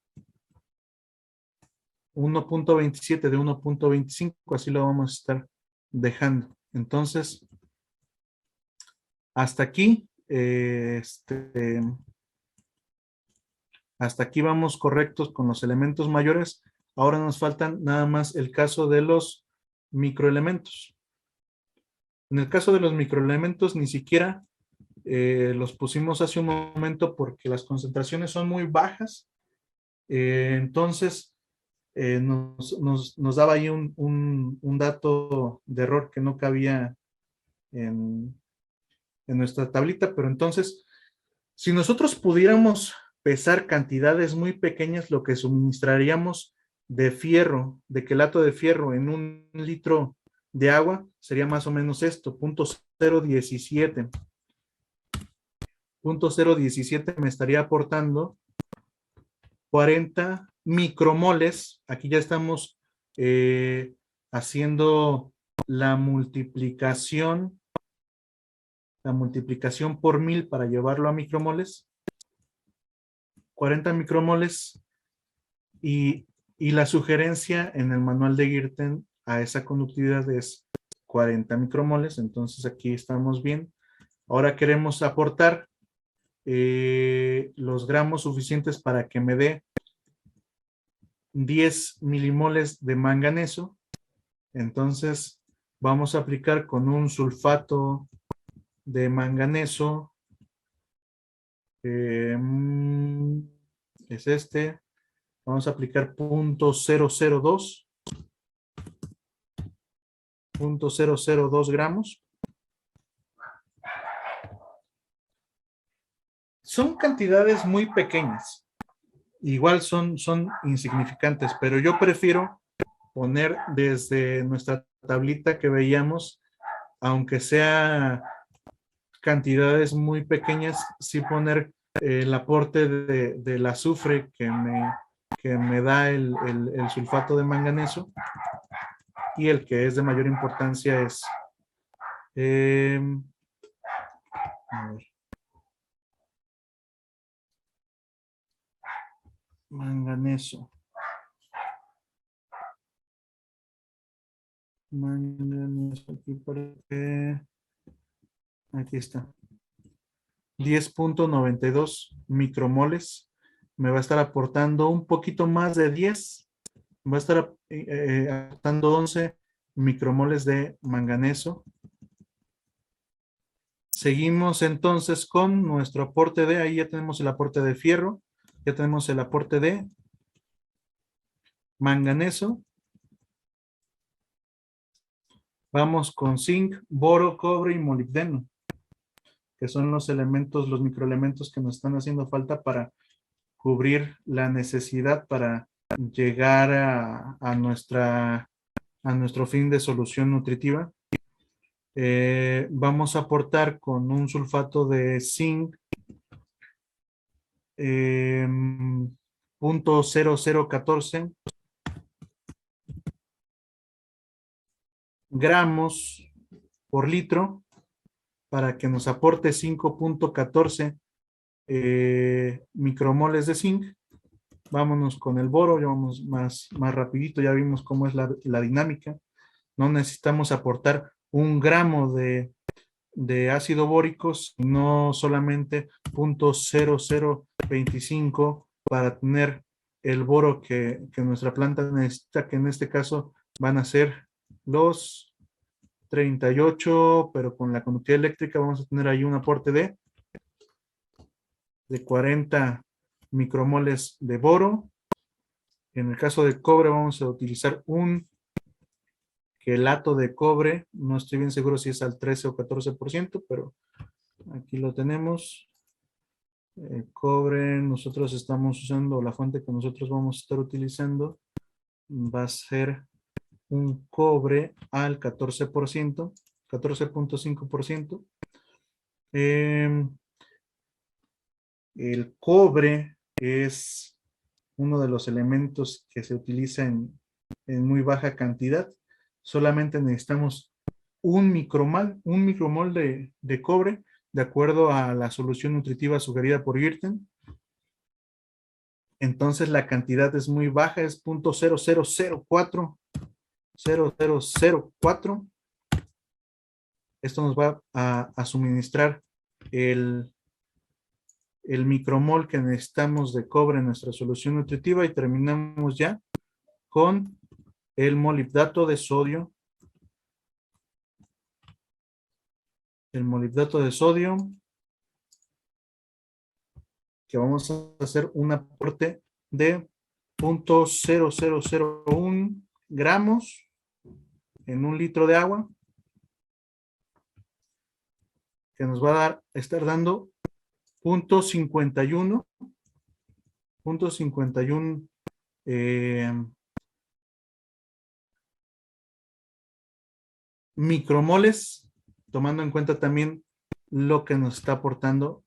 1.27 de 1.25, así lo vamos a estar dejando. Entonces, hasta aquí, hasta aquí vamos correctos con los elementos mayores. Ahora nos faltan nada más el caso de los microelementos. En el caso de los microelementos, ni siquiera los pusimos hace un momento porque las concentraciones son muy bajas. Entonces, nos daba ahí un dato de error que no cabía en nuestra tablita, pero entonces, si nosotros pudiéramos pesar cantidades muy pequeñas, lo que suministraríamos de fierro, de quelato de fierro en 1 litro de agua, sería más o menos esto, 0.017. 0.017 me estaría aportando 40 micromoles. Aquí ya estamos haciendo la multiplicación por 1000 para llevarlo a micromoles. 40 micromoles y la sugerencia en el manual de Girten a esa conductividad es 40 micromoles. Entonces aquí estamos bien. Ahora queremos aportar los gramos suficientes para que me dé 10 milimoles de manganeso. Entonces vamos a aplicar con un sulfato de manganeso. Es este. Vamos a aplicar 0.002. 0.002 gramos. Son cantidades muy pequeñas. Igual son insignificantes, pero yo prefiero poner desde nuestra tablita que veíamos, aunque sea cantidades muy pequeñas, sí poner el aporte del azufre que me da el sulfato de manganeso, y el que es de mayor importancia es a ver, manganeso. Manganeso aquí porque aquí está. 10.92 micromoles. Me va a estar aportando un poquito más de 10. Va a estar aportando 11 micromoles de manganeso. Seguimos entonces con nuestro aporte de, ahí ya tenemos el aporte de fierro, ya tenemos el aporte de manganeso. Vamos con zinc, boro, cobre y molibdeno, que son los elementos, los microelementos que nos están haciendo falta para cubrir la necesidad para llegar a nuestro fin de solución nutritiva. Vamos a aportar con un sulfato de zinc 0.0014 gramos por litro para que nos aporte 5.14 micromoles de zinc. Vámonos con el boro, ya vamos más rapidito, ya vimos cómo es la dinámica. No necesitamos aportar 1 gramo de ácido bórico, sino solamente 0.0025 para tener el boro que nuestra planta necesita, que en este caso van a ser los 38, pero con la conductividad eléctrica vamos a tener ahí un aporte de 40 micromoles de boro. En el caso de cobre vamos a utilizar un quelato de cobre, no estoy bien seguro si es al 13 o 14%, pero aquí lo tenemos. Cobre, nosotros estamos usando, la fuente que nosotros vamos a estar utilizando va a ser un cobre al 14%, 14.5%. El cobre es uno de los elementos que se utiliza en muy baja cantidad. Solamente necesitamos un micromol de cobre, de acuerdo a la solución nutritiva sugerida por Girton. Entonces la cantidad es muy baja, es 0.0004. Esto nos va a suministrar el micromol que necesitamos de cobre en nuestra solución nutritiva, y terminamos ya con el molibdato de sodio. El molibdato de sodio, que vamos a hacer un aporte de 0.0001 gramos en 1 litro de agua, que nos va a estar dando 0.51 micromoles, tomando en cuenta también lo que nos está aportando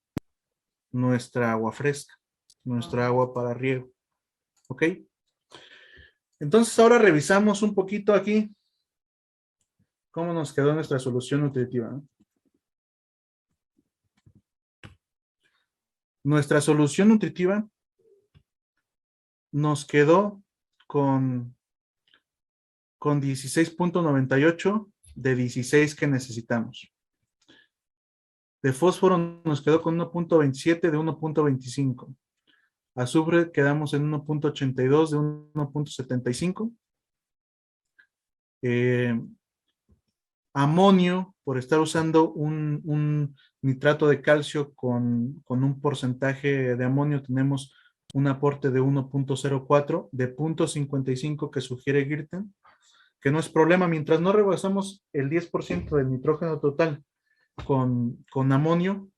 nuestra agua fresca, nuestra agua para riego. ¿Ok? Entonces ahora revisamos un poquito aquí cómo nos quedó nuestra solución nutritiva, ¿no? Nuestra solución nutritiva nos quedó con 16.98 de 16 que necesitamos. De fósforo nos quedó con 1.27 de 1.25. Azufre quedamos en 1.82 de 1.75. Amonio, por estar usando un nitrato de calcio con un porcentaje de amonio, tenemos un aporte de 1.04 de 0.55 que sugiere Girton, que no es problema mientras no rebasamos el 10% del nitrógeno total con amonio.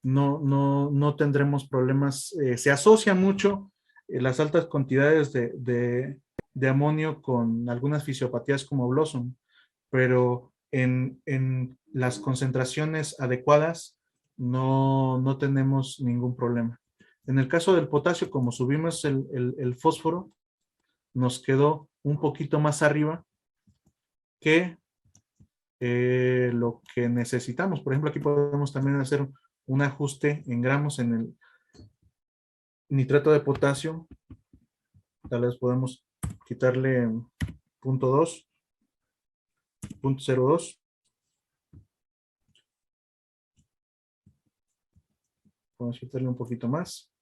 No tendremos problemas. Se asocia mucho las altas cantidades de amonio con algunas fisiopatías como Blossom, pero en las concentraciones adecuadas no tenemos ningún problema. En el caso del potasio, como subimos el fósforo, nos quedó un poquito más arriba que lo que necesitamos. Por ejemplo, aquí podemos también hacer un ajuste en gramos en el nitrato de potasio. Tal vez podemos quitarle 0.2, 0.02. Podemos quitarle un poquito más.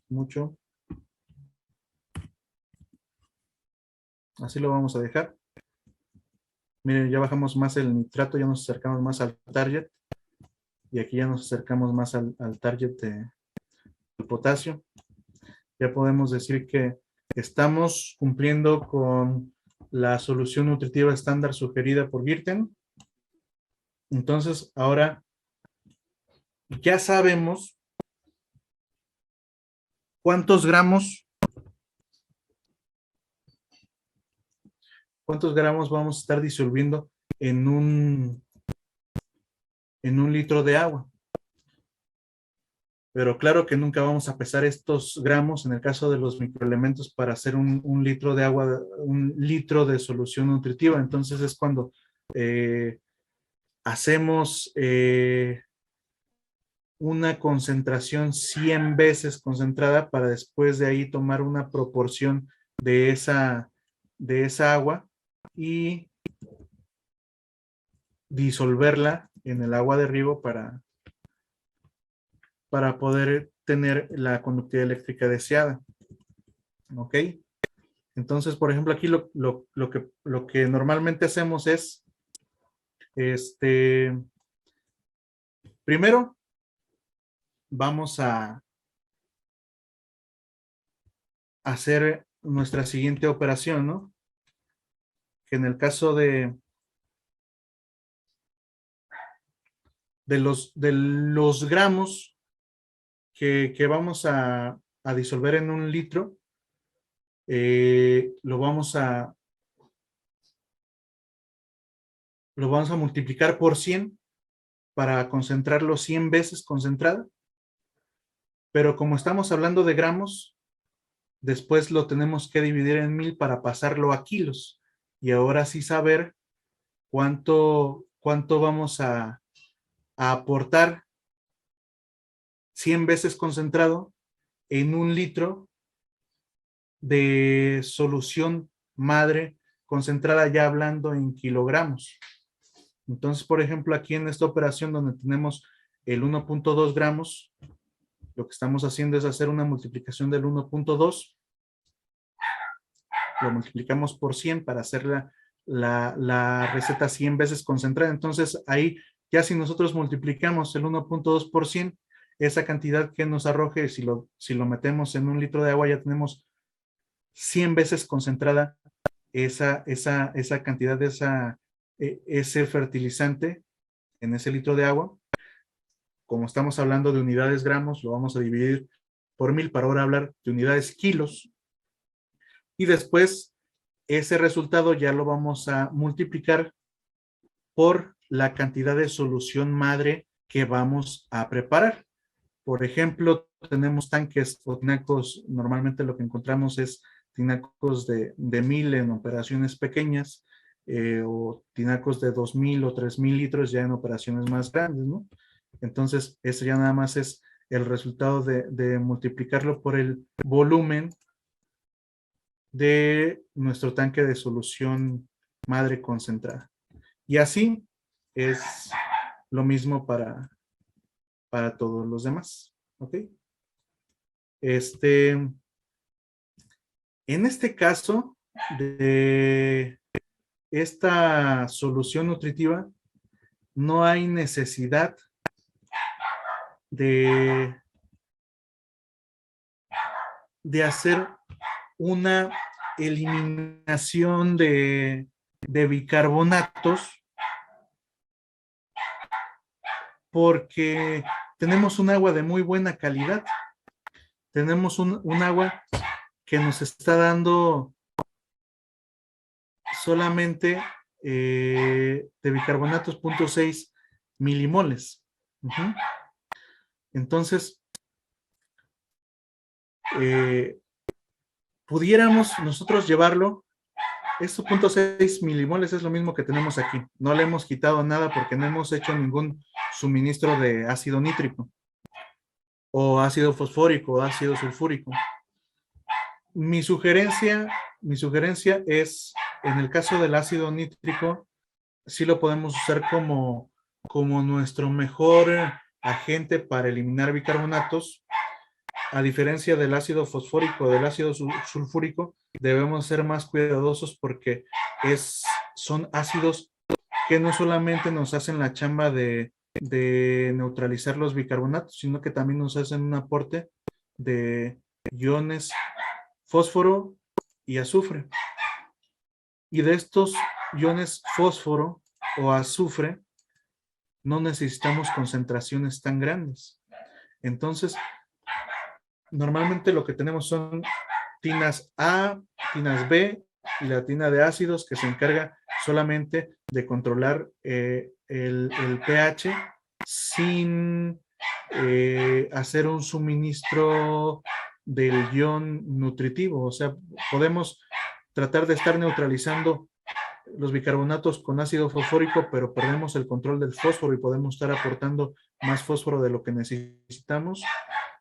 Mucho. Así lo vamos a dejar. Miren, ya bajamos más el nitrato, ya nos acercamos más al target. Y aquí ya nos acercamos más al target del potasio. Ya podemos decir que estamos cumpliendo con la solución nutritiva estándar sugerida por Girton. Entonces, ahora ya sabemos cuántos gramos vamos a estar disolviendo en un litro de agua. Pero claro que nunca vamos a pesar estos gramos en el caso de los microelementos para hacer un litro de agua, un litro de solución nutritiva. Entonces es cuando hacemos una concentración 100 veces concentrada para después de ahí tomar una proporción de esa agua y disolverla en el agua de riego para poder tener la conductividad eléctrica deseada. ¿Ok? Entonces, por ejemplo, aquí lo que normalmente hacemos es, primero, vamos a hacer nuestra siguiente operación, ¿no? Que en el caso de los gramos que vamos a disolver en un litro, lo vamos a multiplicar por 100 para concentrarlo 100 veces concentrado. Pero como estamos hablando de gramos, después lo tenemos que dividir en 1000 para pasarlo a kilos. Y ahora sí saber cuánto vamos a aportar 100 veces concentrado en un litro de solución madre concentrada, ya hablando en kilogramos. Entonces, por ejemplo, aquí en esta operación donde tenemos el 1.2 gramos, lo que estamos haciendo es hacer una multiplicación del 1.2, lo multiplicamos por 100 para hacer la receta 100 veces concentrada. Entonces, ahí ya si nosotros multiplicamos el 1.2 por 100, esa cantidad que nos arroje, si lo metemos en un litro de agua, ya tenemos 100 veces concentrada esa cantidad de ese fertilizante en ese litro de agua. Como estamos hablando de unidades gramos, lo vamos a dividir por 1000 para ahora hablar de unidades kilos. Y después ese resultado ya lo vamos a multiplicar por la cantidad de solución madre que vamos a preparar. Por ejemplo, tenemos tanques o tinacos, normalmente lo que encontramos es tinacos de 1000 en operaciones pequeñas, o tinacos de 2000 o 3000 litros ya en operaciones más grandes, ¿no? Entonces, eso ya nada más es el resultado de multiplicarlo por el volumen de nuestro tanque de solución madre concentrada. Y así es lo mismo para todos los demás. ¿Ok? En este caso de esta solución nutritiva, no hay necesidad de hacer una eliminación de bicarbonatos, porque tenemos un agua de muy buena calidad. Tenemos un agua que nos está dando solamente de bicarbonatos 0.6 milimoles. Entonces, pudiéramos nosotros llevarlo. Estos 0.6 milimoles es lo mismo que tenemos aquí. No le hemos quitado nada porque no hemos hecho ningún suministro de ácido nítrico o ácido fosfórico o ácido sulfúrico. Mi sugerencia es, en el caso del ácido nítrico, sí lo podemos usar como nuestro mejor agente para eliminar bicarbonatos. A diferencia del ácido fosfórico o del ácido sulfúrico, debemos ser más cuidadosos porque son ácidos que no solamente nos hacen la chamba de neutralizar los bicarbonatos, sino que también nos hacen un aporte de iones fósforo y azufre. Y de estos iones fósforo o azufre no necesitamos concentraciones tan grandes. Entonces, normalmente lo que tenemos son tinas A, tinas B y la tina de ácidos, que se encarga solamente de controlar el pH sin hacer un suministro del ion nutritivo. O sea, podemos tratar de estar neutralizando los bicarbonatos con ácido fosfórico, pero perdemos el control del fósforo y podemos estar aportando más fósforo de lo que necesitamos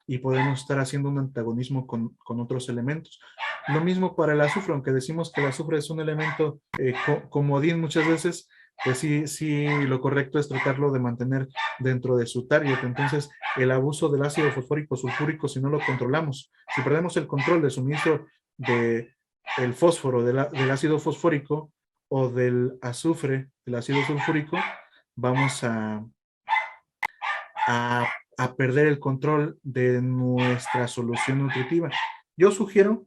y podemos estar haciendo un antagonismo con otros elementos. Lo mismo para el azufre, aunque decimos que el azufre es un elemento comodín muchas veces, pues sí, lo correcto es tratarlo de mantener dentro de su target. Entonces, el abuso del ácido fosfórico sulfúrico, si no lo controlamos, si perdemos el control de suministro del fósforo, del ácido fosfórico o del azufre, del ácido sulfúrico, vamos a perder el control de nuestra solución nutritiva. Yo sugiero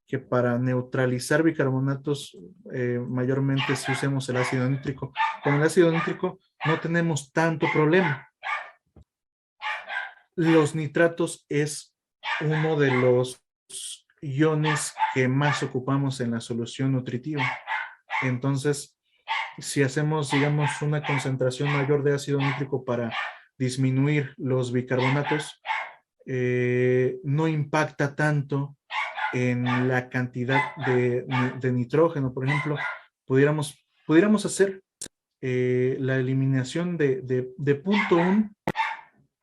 que para neutralizar bicarbonatos mayormente si usemos el ácido nítrico. Con el ácido nítrico no tenemos tanto problema. Los nitratos es uno de los iones que más ocupamos en la solución nutritiva. Entonces, si hacemos, digamos, una concentración mayor de ácido nítrico para disminuir los bicarbonatos, no impacta tanto en la cantidad de nitrógeno. Por ejemplo, pudiéramos hacer la eliminación de 0.1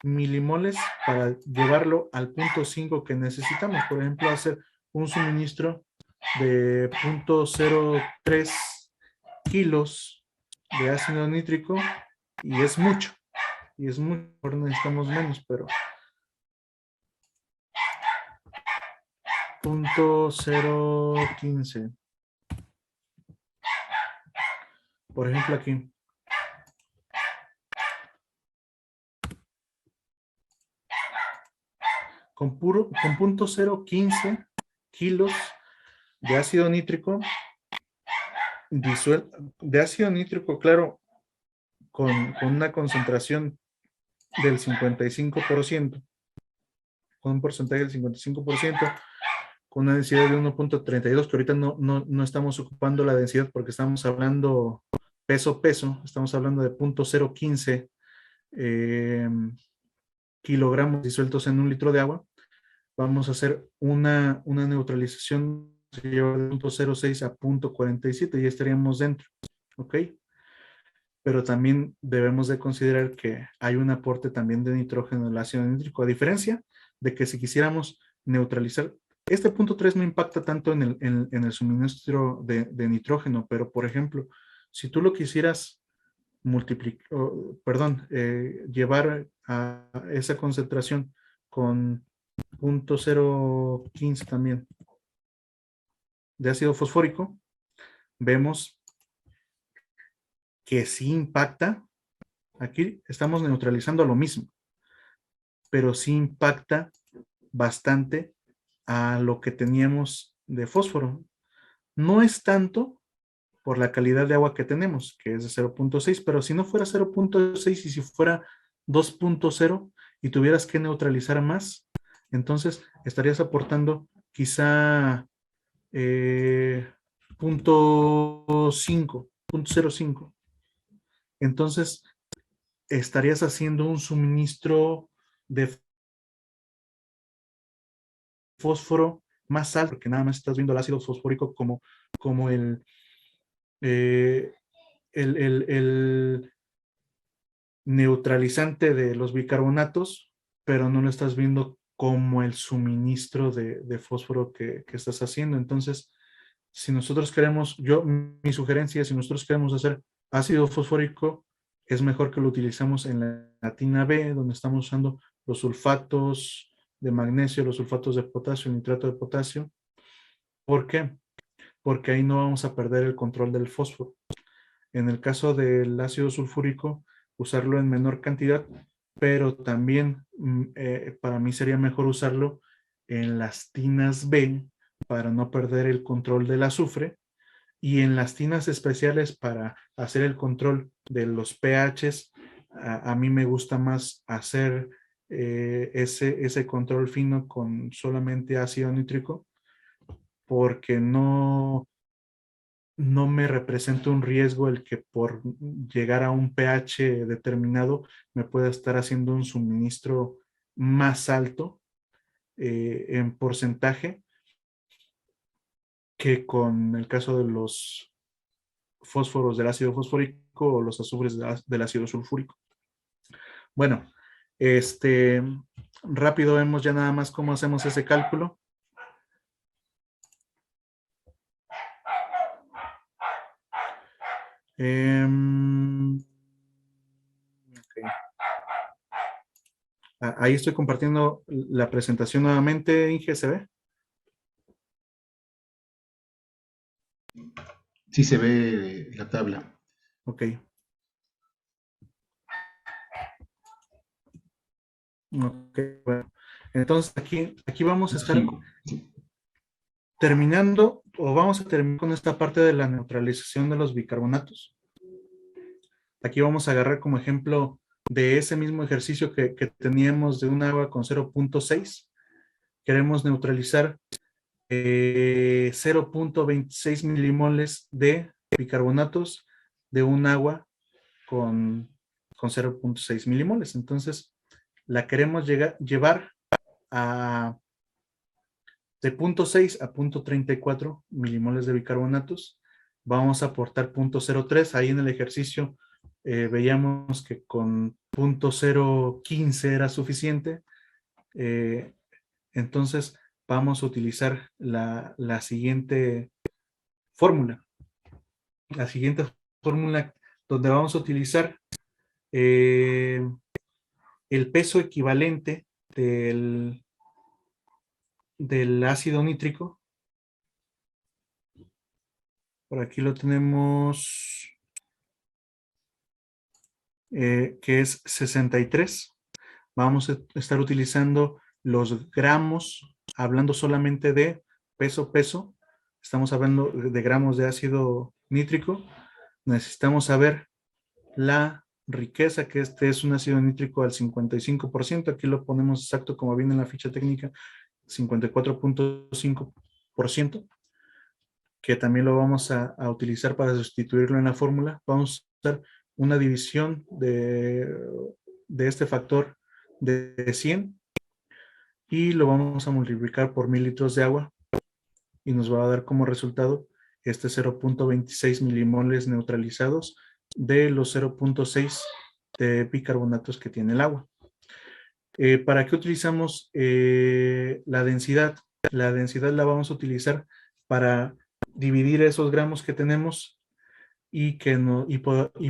milimoles para llevarlo al 0.5 que necesitamos. Por ejemplo, hacer un suministro de 0.03 kilos de ácido nítrico y es mucho. Y es mucho, necesitamos menos, pero 0.015. Por ejemplo, aquí. Con 0.015 kilos de ácido nítrico de ácido nítrico, claro, con una concentración del 55%, con un porcentaje del 55%, con una densidad de 1.32, que ahorita no estamos ocupando la densidad porque estamos hablando peso, estamos hablando de 0.015 kilogramos disueltos en un litro de agua. Vamos a hacer una neutralización de 0.06 a 0.47 y estaríamos dentro, ¿ok? Pero también debemos de considerar que hay un aporte también de nitrógeno en el ácido nítrico, a diferencia de que si quisiéramos neutralizar, este 0.3 no impacta tanto en el suministro de nitrógeno, pero por ejemplo, si tú lo quisieras llevar a esa concentración con 0.015 también de ácido fosfórico, vemos que sí impacta. Aquí estamos neutralizando lo mismo, pero sí impacta bastante a lo que teníamos de fósforo. No es tanto por la calidad de agua que tenemos, que es de 0.6, pero si no fuera 0.6 y si fuera 2.0 y tuvieras que neutralizar más, entonces estarías aportando quizá 0.5, 0.05. Entonces estarías haciendo un suministro de fósforo más alto, porque nada más estás viendo el ácido fosfórico como eh, el neutralizante de los bicarbonatos, pero no lo estás viendo como el suministro de fósforo que estás haciendo. Entonces, si nosotros queremos, mi sugerencia, si nosotros queremos hacer ácido fosfórico, es mejor que lo utilicemos en la tina B, donde estamos usando los sulfatos de magnesio, los sulfatos de potasio, el nitrato de potasio. ¿Por qué? Porque ahí no vamos a perder el control del fósforo. En el caso del ácido sulfúrico, usarlo en menor cantidad, pero también para mí sería mejor usarlo en las tinas B para no perder el control del azufre y en las tinas especiales para hacer el control de los pHs. A mí me gusta más hacer ese control fino con solamente ácido nítrico porque no me representa un riesgo el que por llegar a un pH determinado me pueda estar haciendo un suministro más alto en porcentaje que con el caso de los fósforos del ácido fosfórico o los azufres del ácido sulfúrico. Bueno, rápido vemos ya nada más cómo hacemos ese cálculo. Okay. Ahí estoy compartiendo la presentación nuevamente, Inge, ¿se ve? Sí se ve la tabla. Ok. Ok, bueno. Entonces aquí vamos a estar terminando, o vamos a terminar con esta parte de la neutralización de los bicarbonatos. Aquí vamos a agarrar como ejemplo de ese mismo ejercicio que teníamos de un agua con 0.6. Queremos neutralizar 0.26 milimoles de bicarbonatos de un agua con 0.6 milimoles. Entonces, la queremos llevar de 0.6 a 0.34 milimoles de bicarbonatos. Vamos a aportar 0.03. Ahí en el ejercicio veíamos que con 0.015 era suficiente. Entonces, vamos a utilizar la siguiente fórmula. La siguiente fórmula donde vamos a utilizar el peso equivalente del ácido nítrico. Por aquí lo tenemos, que es 63. Vamos a estar utilizando los gramos, hablando solamente de peso. Estamos hablando de gramos de ácido nítrico. Necesitamos saber la riqueza, que este es un ácido nítrico al 55%. Aquí lo ponemos exacto como viene en la ficha técnica, 54.5%, que también lo vamos a utilizar para sustituirlo en la fórmula. Vamos a usar una división de este factor de 100 y lo vamos a multiplicar por 1000 litros de agua y nos va a dar como resultado este 0.26 milimoles neutralizados de los 0.6 de bicarbonatos que tiene el agua. ¿Para qué utilizamos la densidad? La densidad la vamos a utilizar para dividir esos gramos que tenemos y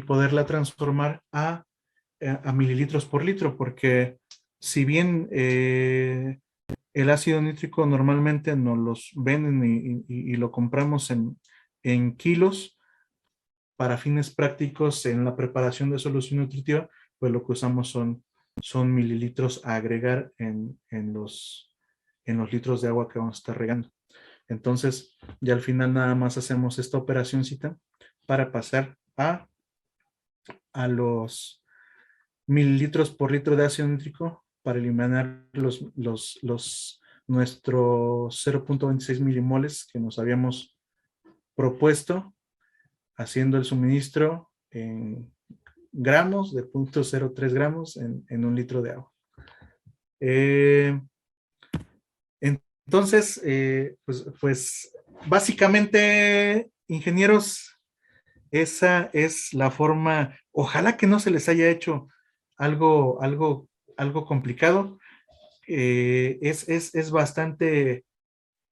poderla transformar a mililitros por litro, porque si bien el ácido nítrico normalmente nos los venden y lo compramos en kilos, para fines prácticos en la preparación de solución nutritiva, pues lo que usamos son mililitros a agregar en los litros de agua que vamos a estar regando. Entonces, ya al final nada más hacemos esta operacióncita para pasar a los mililitros por litro de ácido nítrico para eliminar nuestros 0.26 milimoles que nos habíamos propuesto, haciendo el suministro en gramos de 0.03 gramos en un litro de agua. Entonces, pues básicamente, ingenieros, esa es la forma. Ojalá que no se les haya hecho algo complicado. Es bastante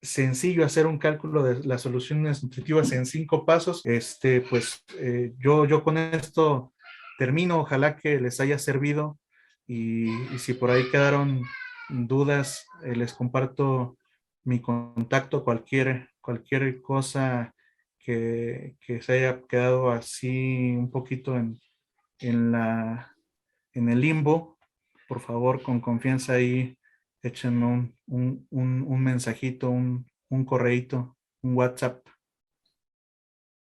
sencillo hacer un cálculo de las soluciones nutritivas en 5 pasos. Pues yo con esto termino. Ojalá que les haya servido y si por ahí quedaron dudas, les comparto mi contacto. Cualquier cosa que se haya quedado así un poquito en el limbo, por favor, con confianza ahí, échenme un mensajito, un correíto, un WhatsApp